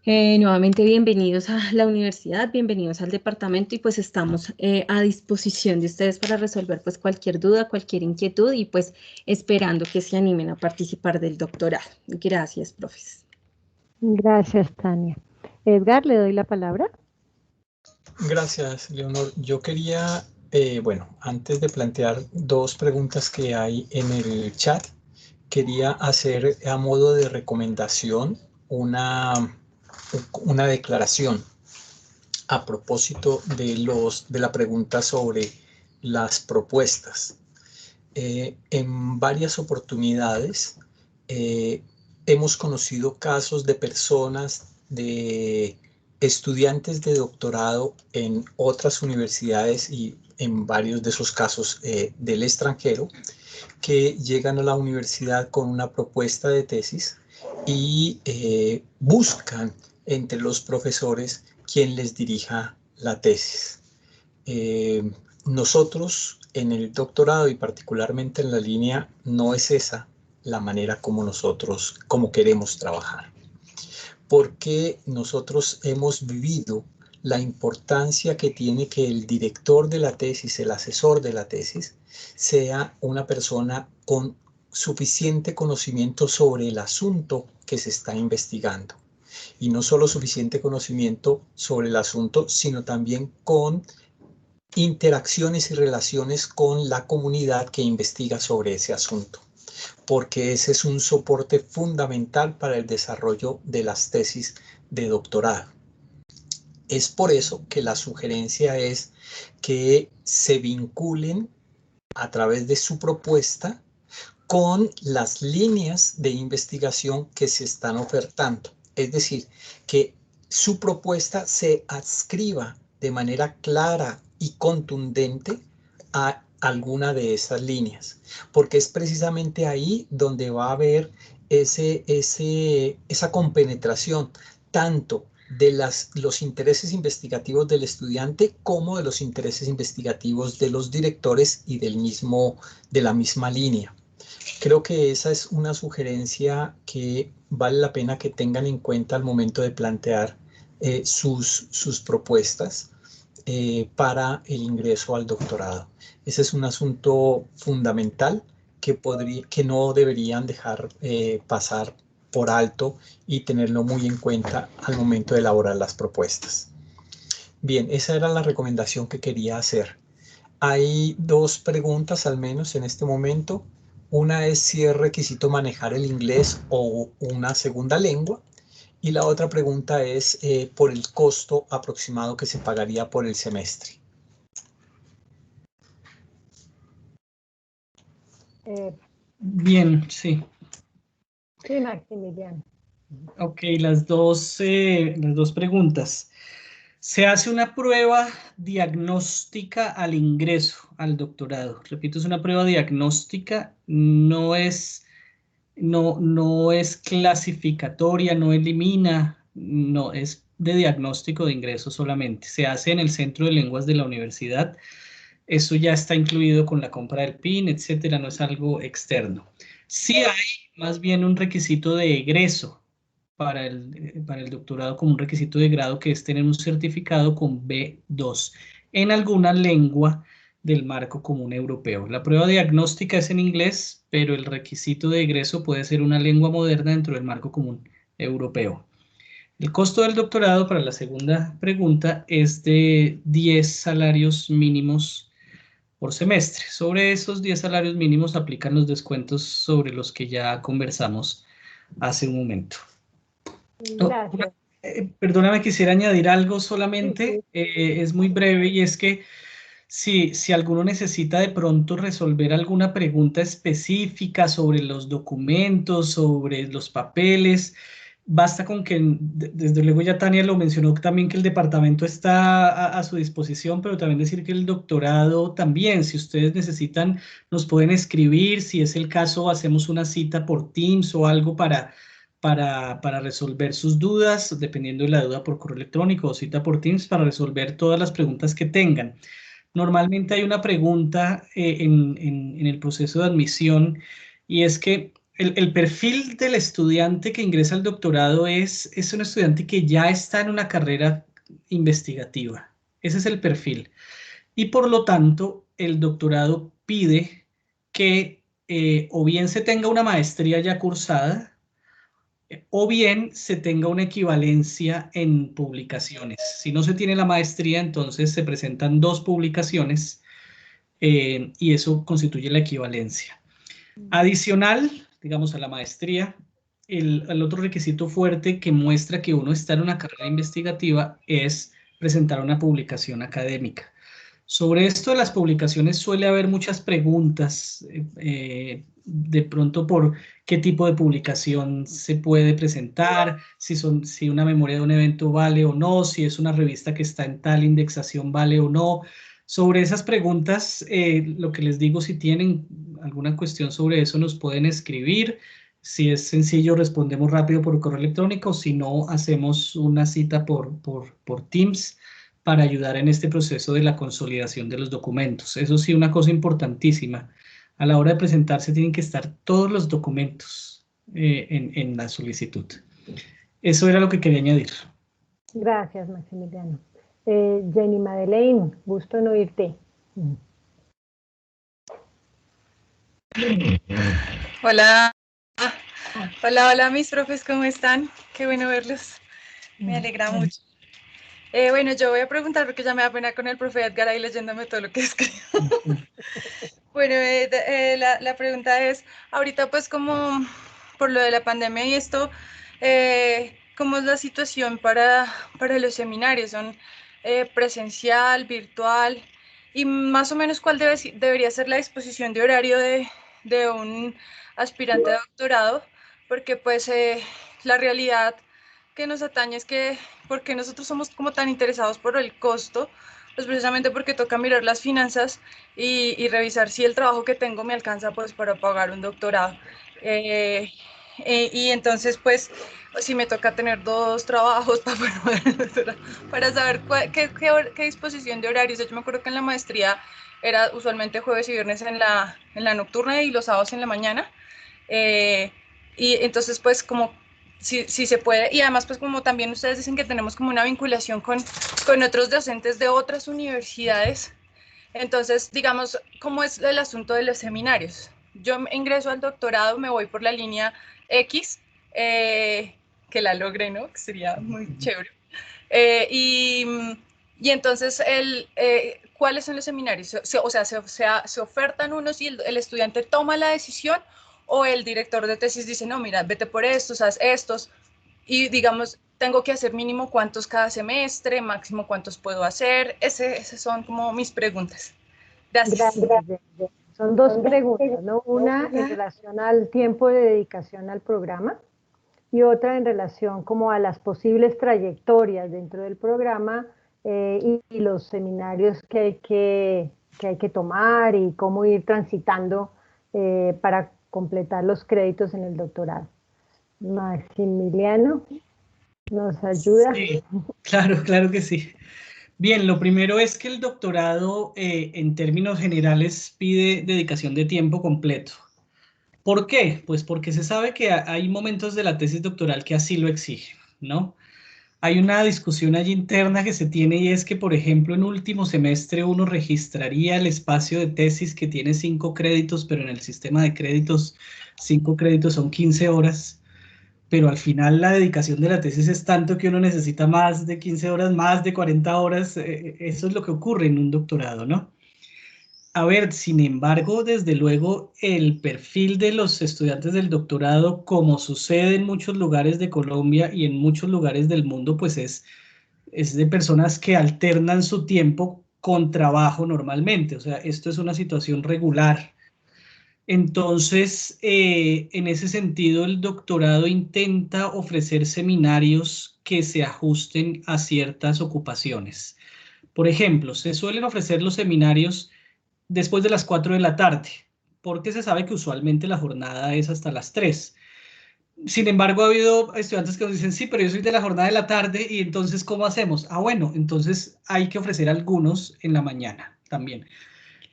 Nuevamente, bienvenidos a la universidad, bienvenidos al departamento y pues estamos a disposición de ustedes para resolver pues cualquier duda, cualquier inquietud y pues esperando que se animen a participar del doctorado. Gracias, profes. Gracias, Tania. Edgar, le doy la palabra. Gracias, Leonor. Yo quería, antes de plantear dos preguntas que hay en el chat, quería hacer a modo de recomendación una declaración a propósito de la pregunta sobre las propuestas. En varias oportunidades hemos conocido casos de personas, de estudiantes de doctorado en otras universidades y en varios de esos casos del extranjero, que llegan a la universidad con una propuesta de tesis y buscan entre los profesores quien les dirija la tesis. Nosotros en el doctorado y particularmente en la línea no es esa la manera como queremos trabajar, porque nosotros hemos vivido la importancia que tiene que el director de la tesis, el asesor de la tesis, sea una persona con suficiente conocimiento sobre el asunto que se está investigando. Y no solo suficiente conocimiento sobre el asunto, sino también con interacciones y relaciones con la comunidad que investiga sobre ese asunto, porque ese es un soporte fundamental para el desarrollo de las tesis de doctorado. Es por eso que la sugerencia es que se vinculen a través de su propuesta con las líneas de investigación que se están ofertando. Es decir, que su propuesta se adscriba de manera clara y contundente a alguna de esas líneas, porque es precisamente ahí donde va a haber esa compenetración tanto de los intereses investigativos del estudiante como de los intereses investigativos de los directores y de la misma línea. Creo que esa es una sugerencia que vale la pena que tengan en cuenta al momento de plantear sus propuestas para el ingreso al doctorado. Ese es un asunto fundamental que no deberían dejar pasar por alto y tenerlo muy en cuenta al momento de elaborar las propuestas. Bien, esa era la recomendación que quería hacer. Hay dos preguntas al menos en este momento. Una es si es requisito manejar el inglés o una segunda lengua. Y la otra pregunta es por el costo aproximado que se pagaría por el semestre. Bien, sí. Sí, Maximiliano. Ok, las dos preguntas. Se hace una prueba diagnóstica al ingreso al doctorado. Repito, es una prueba diagnóstica, no es clasificatoria, no elimina, no es de diagnóstico de ingreso solamente. Se hace en el Centro de Lenguas de la universidad. Eso ya está incluido con la compra del PIN, etcétera, no es algo externo. Sí hay más bien un requisito de egreso para el doctorado como un requisito de grado, que es tener un certificado con B2 en alguna lengua del marco común europeo. La prueba diagnóstica es en inglés, pero el requisito de egreso puede ser una lengua moderna dentro del marco común europeo. El costo del doctorado, para la segunda pregunta, es de 10 salarios mínimos por semestre. Sobre esos 10 salarios mínimos aplican los descuentos sobre los que ya conversamos hace un momento. Gracias. Perdóname, quisiera añadir algo solamente, Sí. es muy breve, y es que si alguno necesita de pronto resolver alguna pregunta específica sobre los documentos, sobre los papeles, basta con que, desde luego ya Tania lo mencionó también, que el departamento está a su disposición, pero también decir que el doctorado también, si ustedes necesitan, nos pueden escribir. Si es el caso, hacemos una cita por Teams o algo para resolver sus dudas, dependiendo de la duda, por correo electrónico o cita por Teams, para resolver todas las preguntas que tengan. Normalmente hay una pregunta en el proceso de admisión, y es que el perfil del estudiante que ingresa al doctorado es un estudiante que ya está en una carrera investigativa. Ese es el perfil. Y por lo tanto, el doctorado pide que o bien se tenga una maestría ya cursada, o bien se tenga una equivalencia en publicaciones. Si no se tiene la maestría, entonces se presentan 2 publicaciones, y eso constituye la equivalencia. Adicional, digamos, a la maestría, el otro requisito fuerte que muestra que uno está en una carrera investigativa es presentar una publicación académica. Sobre esto de las publicaciones suele haber muchas preguntas, de pronto por qué tipo de publicación se puede presentar, si una memoria de un evento vale o no, si es una revista que está en tal indexación vale o no. Sobre esas preguntas, lo que les digo, si tienen alguna cuestión sobre eso, nos pueden escribir. Si es sencillo, respondemos rápido por correo electrónico; si no, hacemos una cita por Teams para ayudar en este proceso de la consolidación de los documentos. Eso sí, una cosa importantísima: a la hora de presentarse tienen que estar todos los documentos en la solicitud. Eso era lo que quería añadir. Gracias, Maximiliano. Jenny Madeleine, gusto en oírte. Hola, hola mis profes, ¿cómo están? Qué bueno verlos, me alegra mucho. Bueno, yo voy a preguntar porque ya me da pena con el profe Edgar ahí leyéndome todo lo que escribo. Bueno, la pregunta es, ahorita pues como por lo de la pandemia y esto, ¿cómo es la situación para los seminarios? ¿Son presencial, virtual? Y más o menos, ¿cuál debería ser la disposición de horario de un aspirante a doctorado? Porque pues la realidad que nos atañe es que, porque nosotros somos como tan interesados por el costo, pues precisamente porque toca mirar las finanzas y revisar si el trabajo que tengo me alcanza pues para pagar un doctorado. Y entonces pues si me toca tener 2 trabajos para saber qué disposición de horarios. Yo me acuerdo que en la maestría era usualmente jueves y viernes en la nocturna y los sábados en la mañana. Y entonces pues como si se puede, y además pues como también ustedes dicen que tenemos como una vinculación con otros docentes de otras universidades, entonces digamos, ¿cómo es el asunto de los seminarios? Yo ingreso al doctorado, me voy por la línea X, que la logre, ¿no? Que sería muy chévere. Y entonces, ¿cuáles son los seminarios? O sea, ¿se ofertan unos y el estudiante toma la decisión, o el director de tesis dice, no, mira, vete por estos, haz estos, y digamos, tengo que hacer mínimo cuántos cada semestre, máximo cuántos puedo hacer? Esas son como mis preguntas. Gracias. Gracias. Son 2 preguntas, ¿no? Una en relación al tiempo de dedicación al programa y otra en relación como a las posibles trayectorias dentro del programa, y los seminarios que hay que tomar y cómo ir transitando para completar los créditos en el doctorado. Maximiliano. ¿Nos ayuda? Sí, claro, claro que sí. Bien, lo primero es que el doctorado en términos generales pide dedicación de tiempo completo. ¿Por qué? Pues porque se sabe que hay momentos de la tesis doctoral que así lo exigen, ¿no? Hay una discusión allí interna que se tiene y es que, por ejemplo, en último semestre uno registraría el espacio de tesis que tiene 5 créditos, pero en el sistema de créditos 5 créditos son 15 horas, pero al final la dedicación de la tesis es tanto que uno necesita más de 15 horas, más de 40 horas, eso es lo que ocurre en un doctorado, ¿no? A ver, sin embargo, desde luego, el perfil de los estudiantes del doctorado, como sucede en muchos lugares de Colombia y en muchos lugares del mundo, pues es de personas que alternan su tiempo con trabajo normalmente. O sea, esto es una situación regular. Entonces, en ese sentido, el doctorado intenta ofrecer seminarios que se ajusten a ciertas ocupaciones. Por ejemplo, se suelen ofrecer los seminarios después de las 4 de la tarde, porque se sabe que usualmente la jornada es hasta las 3. Sin embargo, ha habido estudiantes que nos dicen, sí, pero yo soy de la jornada de la tarde y entonces, ¿cómo hacemos? Ah, bueno, entonces hay que ofrecer algunos en la mañana también.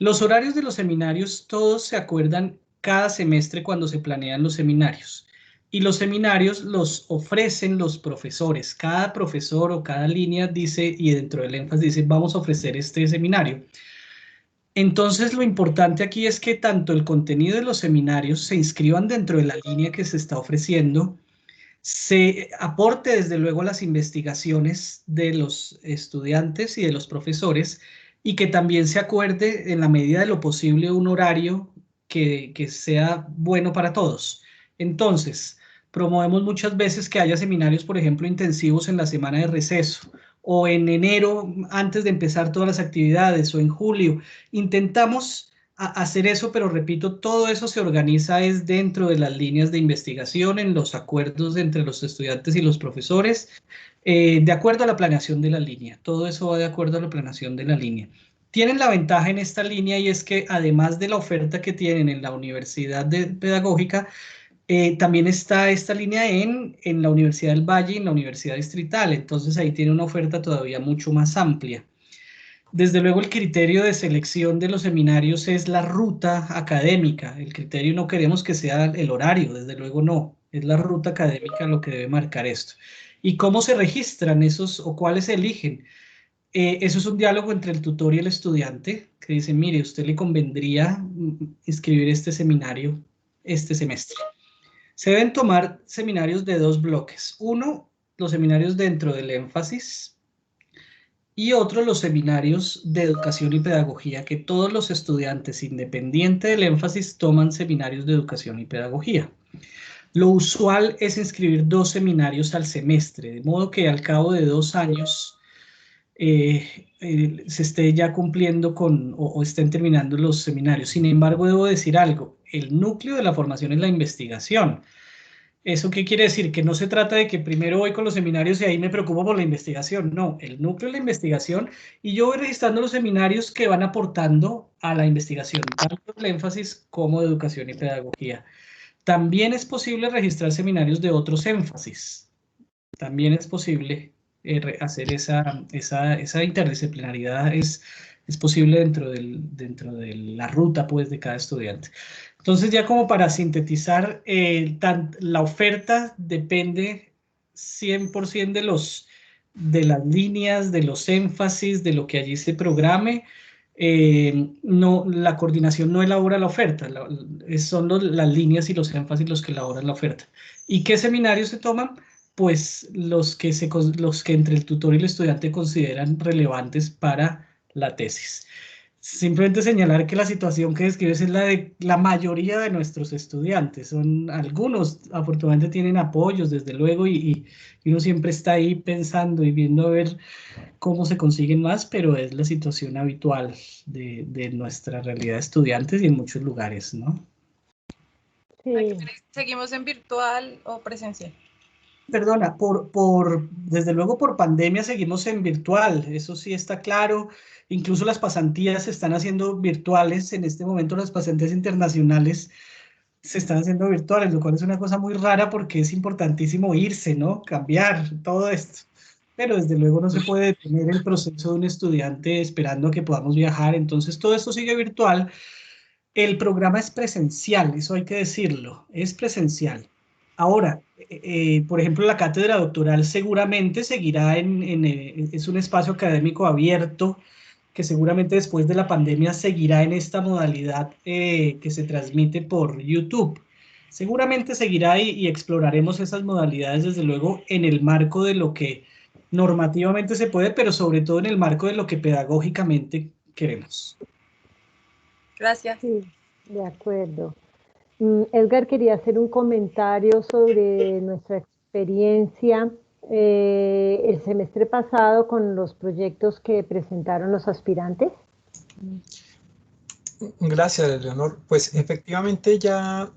Los horarios de los seminarios todos se acuerdan cada semestre cuando se planean los seminarios. Y los seminarios los ofrecen los profesores. Cada profesor o cada línea dice, y dentro del énfasis dice, vamos a ofrecer este seminario. Entonces, lo importante aquí es que tanto el contenido de los seminarios se inscriban dentro de la línea que se está ofreciendo, se aporte desde luego las investigaciones de los estudiantes y de los profesores y que también se acuerde en la medida de lo posible un horario que sea bueno para todos. Entonces, promovemos muchas veces que haya seminarios, por ejemplo, intensivos en la semana de receso o en enero antes de empezar todas las actividades o en julio. Intentamos hacer eso, pero repito, todo eso se organiza es dentro de las líneas de investigación, en los acuerdos entre los estudiantes y los profesores, de acuerdo a la planeación de la línea. Todo eso va de acuerdo a la planeación de la línea. Tienen la ventaja en esta línea y es que además de la oferta que tienen en la Universidad Pedagógica, también está esta línea en la Universidad del Valle y en la Universidad Distrital, entonces ahí tiene una oferta todavía mucho más amplia. Desde luego el criterio de selección de los seminarios es la ruta académica. El criterio no queremos que sea el horario, desde luego no. Es la ruta académica lo que debe marcar esto. ¿Y cómo se registran esos o cuáles se eligen? Eso es un diálogo entre el tutor y el estudiante que dice, mire, usted le convendría inscribir este seminario este semestre. Se deben tomar seminarios de 2 bloques. Uno, los seminarios dentro del énfasis, y otro, los seminarios de educación y pedagogía, que todos los estudiantes, independiente del énfasis, toman seminarios de educación y pedagogía. Lo usual es inscribir 2 seminarios al semestre, de modo que al cabo de 2 años se esté ya cumpliendo con o estén terminando los seminarios. Sin embargo, debo decir algo, el núcleo de la formación es la investigación. ¿Eso qué quiere decir? Que no se trata de que primero voy con los seminarios y ahí me preocupo por la investigación. No, el núcleo es la investigación y yo voy registrando los seminarios que van aportando a la investigación, tanto el énfasis como de educación y pedagogía. También es posible registrar seminarios de otros énfasis. También es posible hacer esa interdisciplinaridad, es posible dentro de la ruta pues, de cada estudiante. Entonces, ya como para sintetizar, la oferta depende 100% de las líneas, de los énfasis, de lo que allí se programe. No, la coordinación no elabora la oferta, son las líneas y los énfasis los que elaboran la oferta. ¿Y qué seminarios se toman? Pues los que entre el tutor y el estudiante consideran relevantes para la tesis. Simplemente señalar que la situación que describes es la de la mayoría de nuestros estudiantes. Son algunos, afortunadamente tienen apoyos, desde luego, y uno siempre está ahí pensando y viendo a ver cómo se consiguen más, pero es la situación habitual de nuestra realidad de estudiantes y en muchos lugares, ¿no? Sí. ¿Seguimos en virtual o presencial? Perdona, desde luego por pandemia seguimos en virtual, eso sí está claro. Incluso las pasantías se están haciendo virtuales en este momento, las pasantías internacionales, se están haciendo virtuales, lo cual es una cosa muy rara porque es importantísimo irse, ¿no? Cambiar todo esto. Pero desde luego no se puede detener el proceso de un estudiante esperando a que podamos viajar, entonces todo esto sigue virtual. El programa es presencial, eso hay que decirlo, es presencial. Ahora, por ejemplo, la cátedra doctoral seguramente seguirá es un espacio académico abierto que seguramente después de la pandemia seguirá en esta modalidad que se transmite por YouTube. Seguramente seguirá y exploraremos esas modalidades desde luego en el marco de lo que normativamente se puede, pero sobre todo en el marco de lo que pedagógicamente queremos. Gracias. Sí, de acuerdo. Edgar quería hacer un comentario sobre nuestra experiencia el semestre pasado con los proyectos que presentaron los aspirantes. Gracias, Leonor. Pues efectivamente ya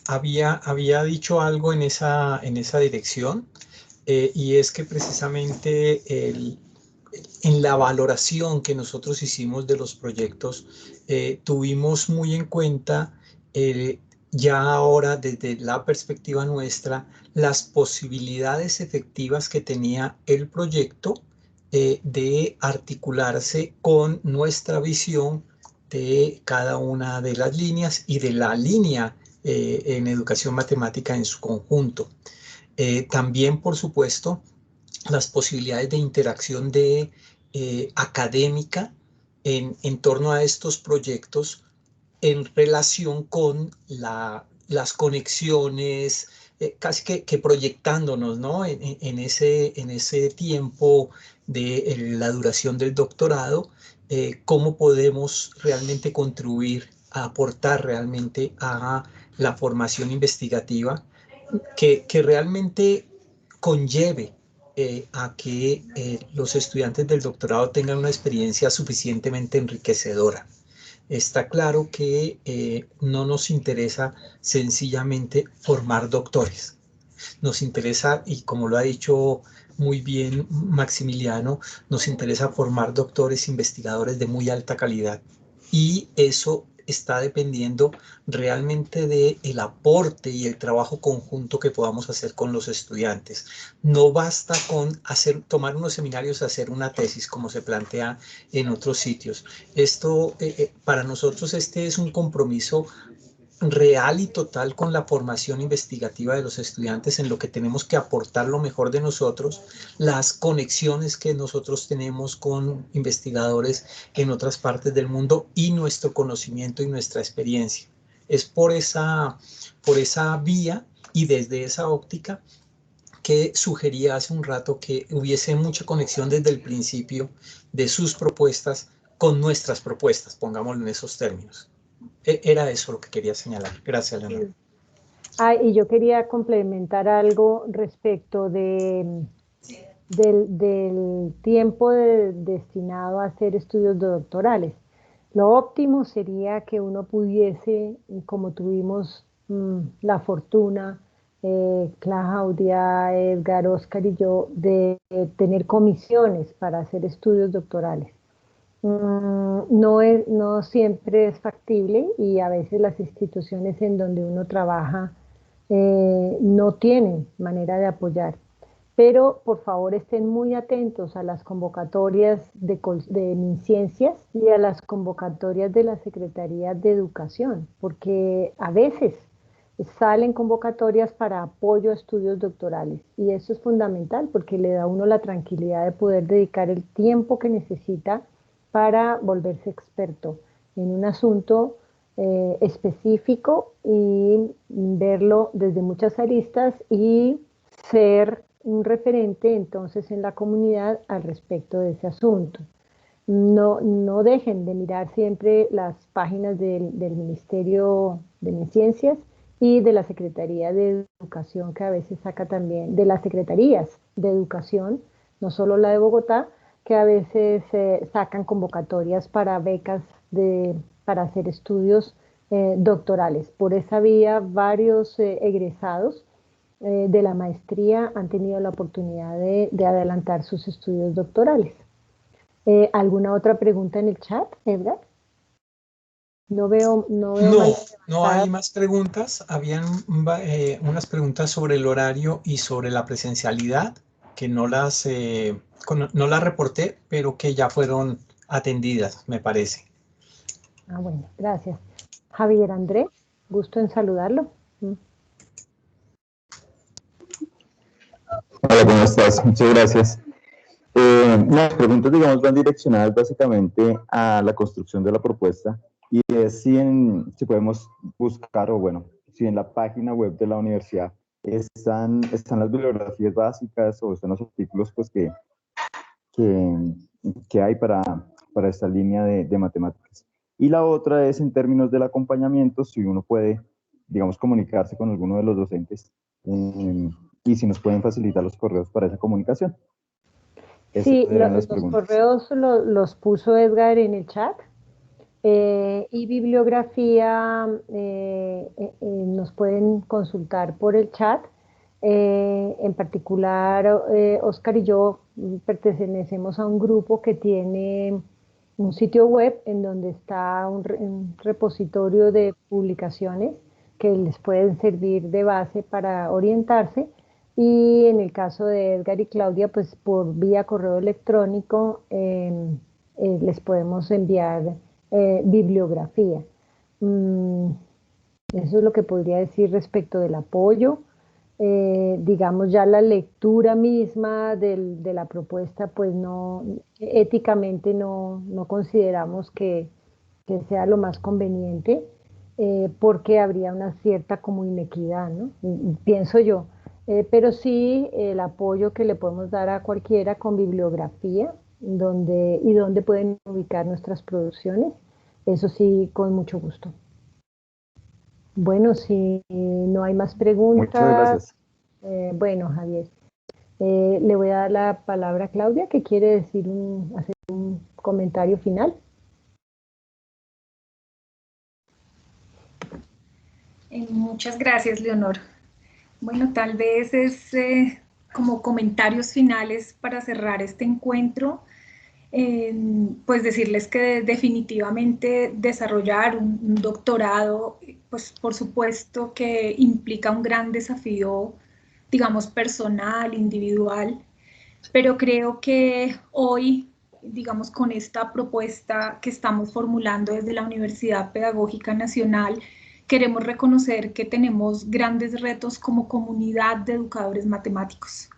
había dicho algo en esa dirección, y es que precisamente en la valoración que nosotros hicimos de los proyectos, tuvimos muy en cuenta ya ahora desde la perspectiva nuestra las posibilidades efectivas que tenía el proyecto de articularse con nuestra visión de cada una de las líneas y de la línea en educación matemática en su conjunto. También, por supuesto, las posibilidades de interacción académica en torno a estos proyectos en relación con las conexiones, casi que proyectándonos, ¿no? en ese tiempo de la duración del doctorado, cómo podemos realmente contribuir a aportar realmente a la formación investigativa que realmente conlleve a que los estudiantes del doctorado tengan una experiencia suficientemente enriquecedora. Está claro que no nos interesa sencillamente formar doctores. Nos interesa, y como lo ha dicho muy bien Maximiliano, nos interesa formar doctores investigadores de muy alta calidad. Y eso está dependiendo realmente del aporte y el trabajo conjunto que podamos hacer con los estudiantes. No basta con tomar unos seminarios, hacer una tesis como se plantea en otros sitios. Esto, para nosotros, este es un compromiso real y total con la formación investigativa de los estudiantes, en lo que tenemos que aportar lo mejor de nosotros, las conexiones que nosotros tenemos con investigadores en otras partes del mundo y nuestro conocimiento y nuestra experiencia. Es por esa vía y desde esa óptica que sugería hace un rato que hubiese mucha conexión desde el principio de sus propuestas con nuestras propuestas, pongámoslo en esos términos. Era eso lo que quería señalar. Gracias, Leonor. Y yo quería complementar algo respecto del tiempo destinado a hacer estudios doctorales. Lo óptimo sería que uno pudiese, como tuvimos la fortuna, Claudia, Edgar, Oscar y yo, de tener comisiones para hacer estudios doctorales. No siempre es factible y a veces las instituciones en donde uno trabaja no tienen manera de apoyar. Pero por favor estén muy atentos a las convocatorias de MinCiencias y a las convocatorias de la Secretaría de Educación, porque a veces salen convocatorias para apoyo a estudios doctorales y eso es fundamental porque le da a uno la tranquilidad de poder dedicar el tiempo que necesita para volverse experto en un asunto específico y verlo desde muchas aristas y ser un referente entonces en la comunidad al respecto de ese asunto. No dejen de mirar siempre las páginas del Ministerio de MinCiencias y de la Secretaría de Educación, que a veces saca también, de las Secretarías de Educación, no solo la de Bogotá, que a veces sacan convocatorias para becas para hacer estudios doctorales. Por esa vía, varios egresados de la maestría han tenido la oportunidad de adelantar sus estudios doctorales. ¿Alguna otra pregunta en el chat, Edgar? No veo No, manos no hay levantadas. más preguntas. Habían unas preguntas sobre el horario y sobre la presencialidad que no no las reporté, pero que ya fueron atendidas, me parece. Ah, bueno, gracias. Javier Andrés, gusto en saludarlo. Hola, ¿cómo estás? Muchas gracias. Las preguntas, digamos, van direccionadas básicamente a la construcción de la propuesta y es si podemos buscar, o bueno, si en la página web de la universidad están las bibliografías básicas o están los artículos pues, que hay para esta línea de matemáticas. Y la otra es en términos del acompañamiento, si uno puede, digamos, comunicarse con alguno de los docentes y si nos pueden facilitar los correos para esa comunicación. Sí, Esas eran las los preguntas. correos los puso Edgar en el chat. Y bibliografía nos pueden consultar por el chat. En particular, Oscar y yo pertenecemos a un grupo que tiene un sitio web en donde está un repositorio de publicaciones que les pueden servir de base para orientarse. Y en el caso de Edgar y Claudia, pues por vía correo electrónico les podemos enviar bibliografía. Eso es lo que podría decir respecto del apoyo. Digamos, ya la lectura misma de la propuesta, pues no, éticamente no consideramos que sea lo más conveniente, porque habría una cierta como inequidad, ¿no? Pienso yo. Pero sí el apoyo que le podemos dar a cualquiera con bibliografía, donde pueden ubicar nuestras producciones, eso sí, con mucho gusto. Bueno, si no hay más preguntas. Muchas gracias. Bueno, Javier, le voy a dar la palabra a Claudia, que quiere decir hacer un comentario final. Muchas gracias, Leonor. Bueno, tal vez es como comentarios finales para cerrar este encuentro. Pues decirles que definitivamente desarrollar un doctorado, pues por supuesto que implica un gran desafío, digamos, personal, individual, pero creo que hoy, digamos, con esta propuesta que estamos formulando desde la Universidad Pedagógica Nacional, queremos reconocer que tenemos grandes retos como comunidad de educadores matemáticos.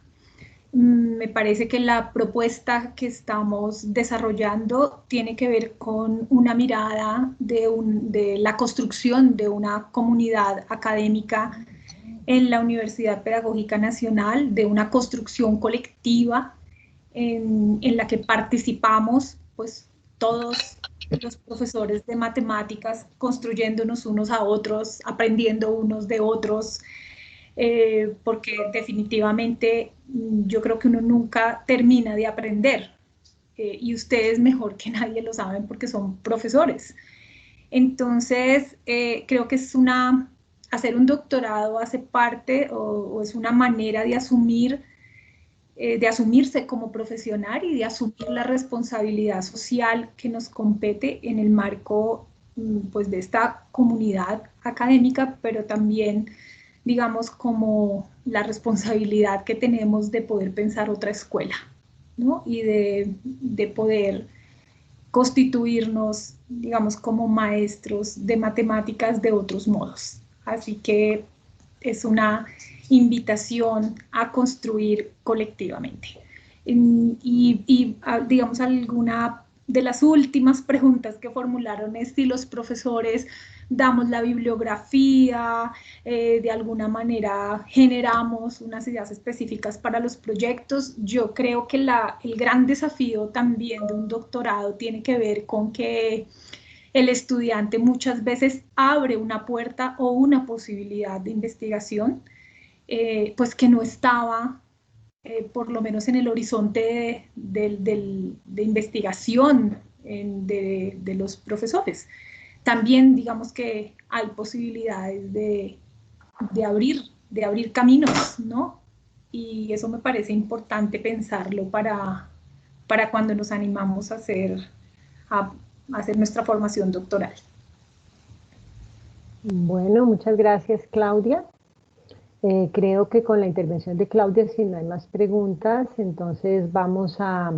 Me parece que la propuesta que estamos desarrollando tiene que ver con una mirada de la construcción de una comunidad académica en la Universidad Pedagógica Nacional, de una construcción colectiva en la que participamos pues todos los profesores de matemáticas, construyéndonos unos a otros, aprendiendo unos de otros, porque definitivamente yo creo que uno nunca termina de aprender, y ustedes mejor que nadie lo saben porque son profesores. Entonces, creo que hacer un doctorado hace parte o es una manera de de asumirse como profesional y de asumir la responsabilidad social que nos compete en el marco pues, de esta comunidad académica, pero también, digamos, como la responsabilidad que tenemos de poder pensar otra escuela, ¿no? Y de poder constituirnos, digamos, como maestros de matemáticas de otros modos. Así que es una invitación a construir colectivamente. Digamos, alguna de las últimas preguntas que formularon es si los profesores damos la bibliografía, de alguna manera generamos unas ideas específicas para los proyectos. Yo creo que el gran desafío también de un doctorado tiene que ver con que el estudiante muchas veces abre una puerta o una posibilidad de investigación, pues que no estaba, por lo menos en el horizonte de investigación de los profesores. También digamos que hay posibilidades de abrir caminos, ¿no? Y eso me parece importante pensarlo para cuando nos animamos a hacer nuestra formación doctoral. Bueno, muchas gracias, Claudia. Creo que con la intervención de Claudia, si no hay más preguntas, entonces vamos a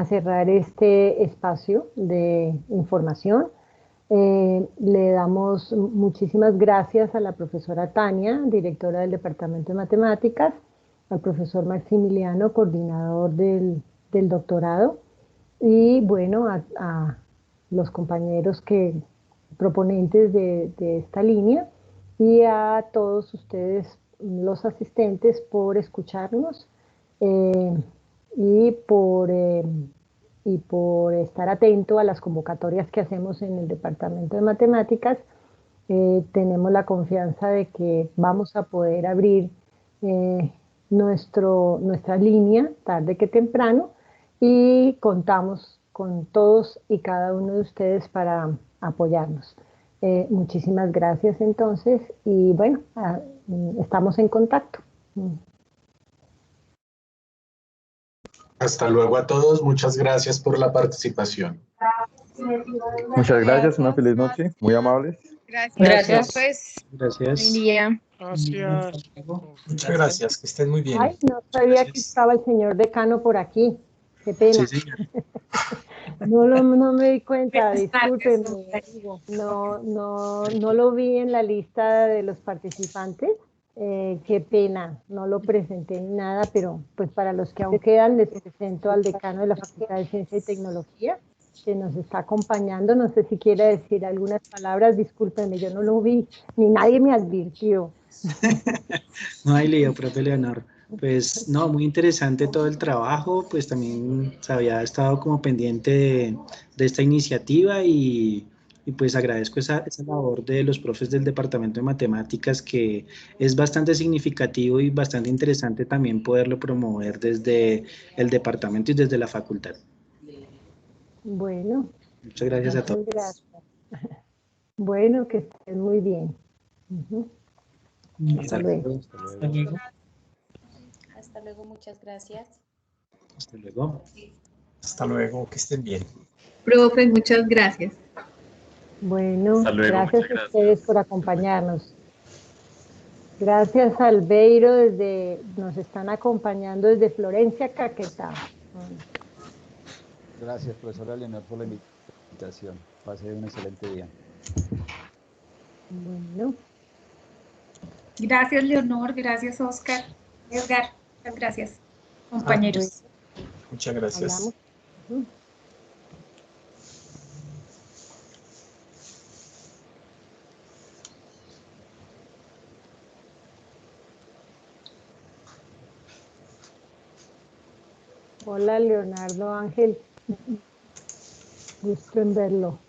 cerrar este espacio de información. Le damos muchísimas gracias a la profesora Tania, directora del Departamento de Matemáticas, al profesor Maximiliano, coordinador del doctorado, y bueno, a los compañeros proponentes de esta línea, y a todos ustedes, los asistentes, por escucharnos eh, y por estar atento a las convocatorias que hacemos en el Departamento de Matemáticas. Tenemos la confianza de que vamos a poder abrir nuestra línea tarde que temprano, y contamos con todos y cada uno de ustedes para apoyarnos. Muchísimas gracias entonces, y bueno, estamos en contacto. Hasta luego a todos, muchas gracias por la participación. Muchas gracias, una feliz noche, muy amables. Gracias. Pues, Gracias. buen día. Gracias. Muchas gracias, que estén muy bien. Ay, no sabía que estaba el señor decano por aquí. Qué pena. Sí, señor. No me di cuenta, Buenas tardes. discúlpenme. No lo vi en la lista de los participantes. Qué pena, no lo presenté ni nada, pero pues para los que aún quedan, les presento al decano de la Facultad de Ciencia y Tecnología, que nos está acompañando. No sé si quiere decir algunas palabras, discúlpenme, yo no lo vi, ni nadie me advirtió. No hay lío, profe Leonor. Pues no, muy interesante todo el trabajo, pues también se había estado como pendiente de esta iniciativa, y pues agradezco esa labor de los profes del Departamento de Matemáticas, que es bastante significativo y bastante interesante también poderlo promover desde el departamento y desde la facultad. Bueno, Muchas gracias a todos. gracias. Bueno, que estén muy bien. Hasta luego. Hasta luego. Hasta luego, muchas gracias. Hasta luego. Hasta luego, que estén bien. Profe, muchas gracias. Bueno, Luego, gracias a ustedes por acompañarnos. Gracias a Albeiro, nos están acompañando desde Florencia, Caquetá. Gracias, profesora Leonor, por la invitación. Pase un excelente día. Bueno. Gracias, Leonor. Gracias, Oscar. Edgar, muchas gracias, compañeros. Muchas gracias. Hablamos. Hola, Leonardo Ángel. Gusto en verlo.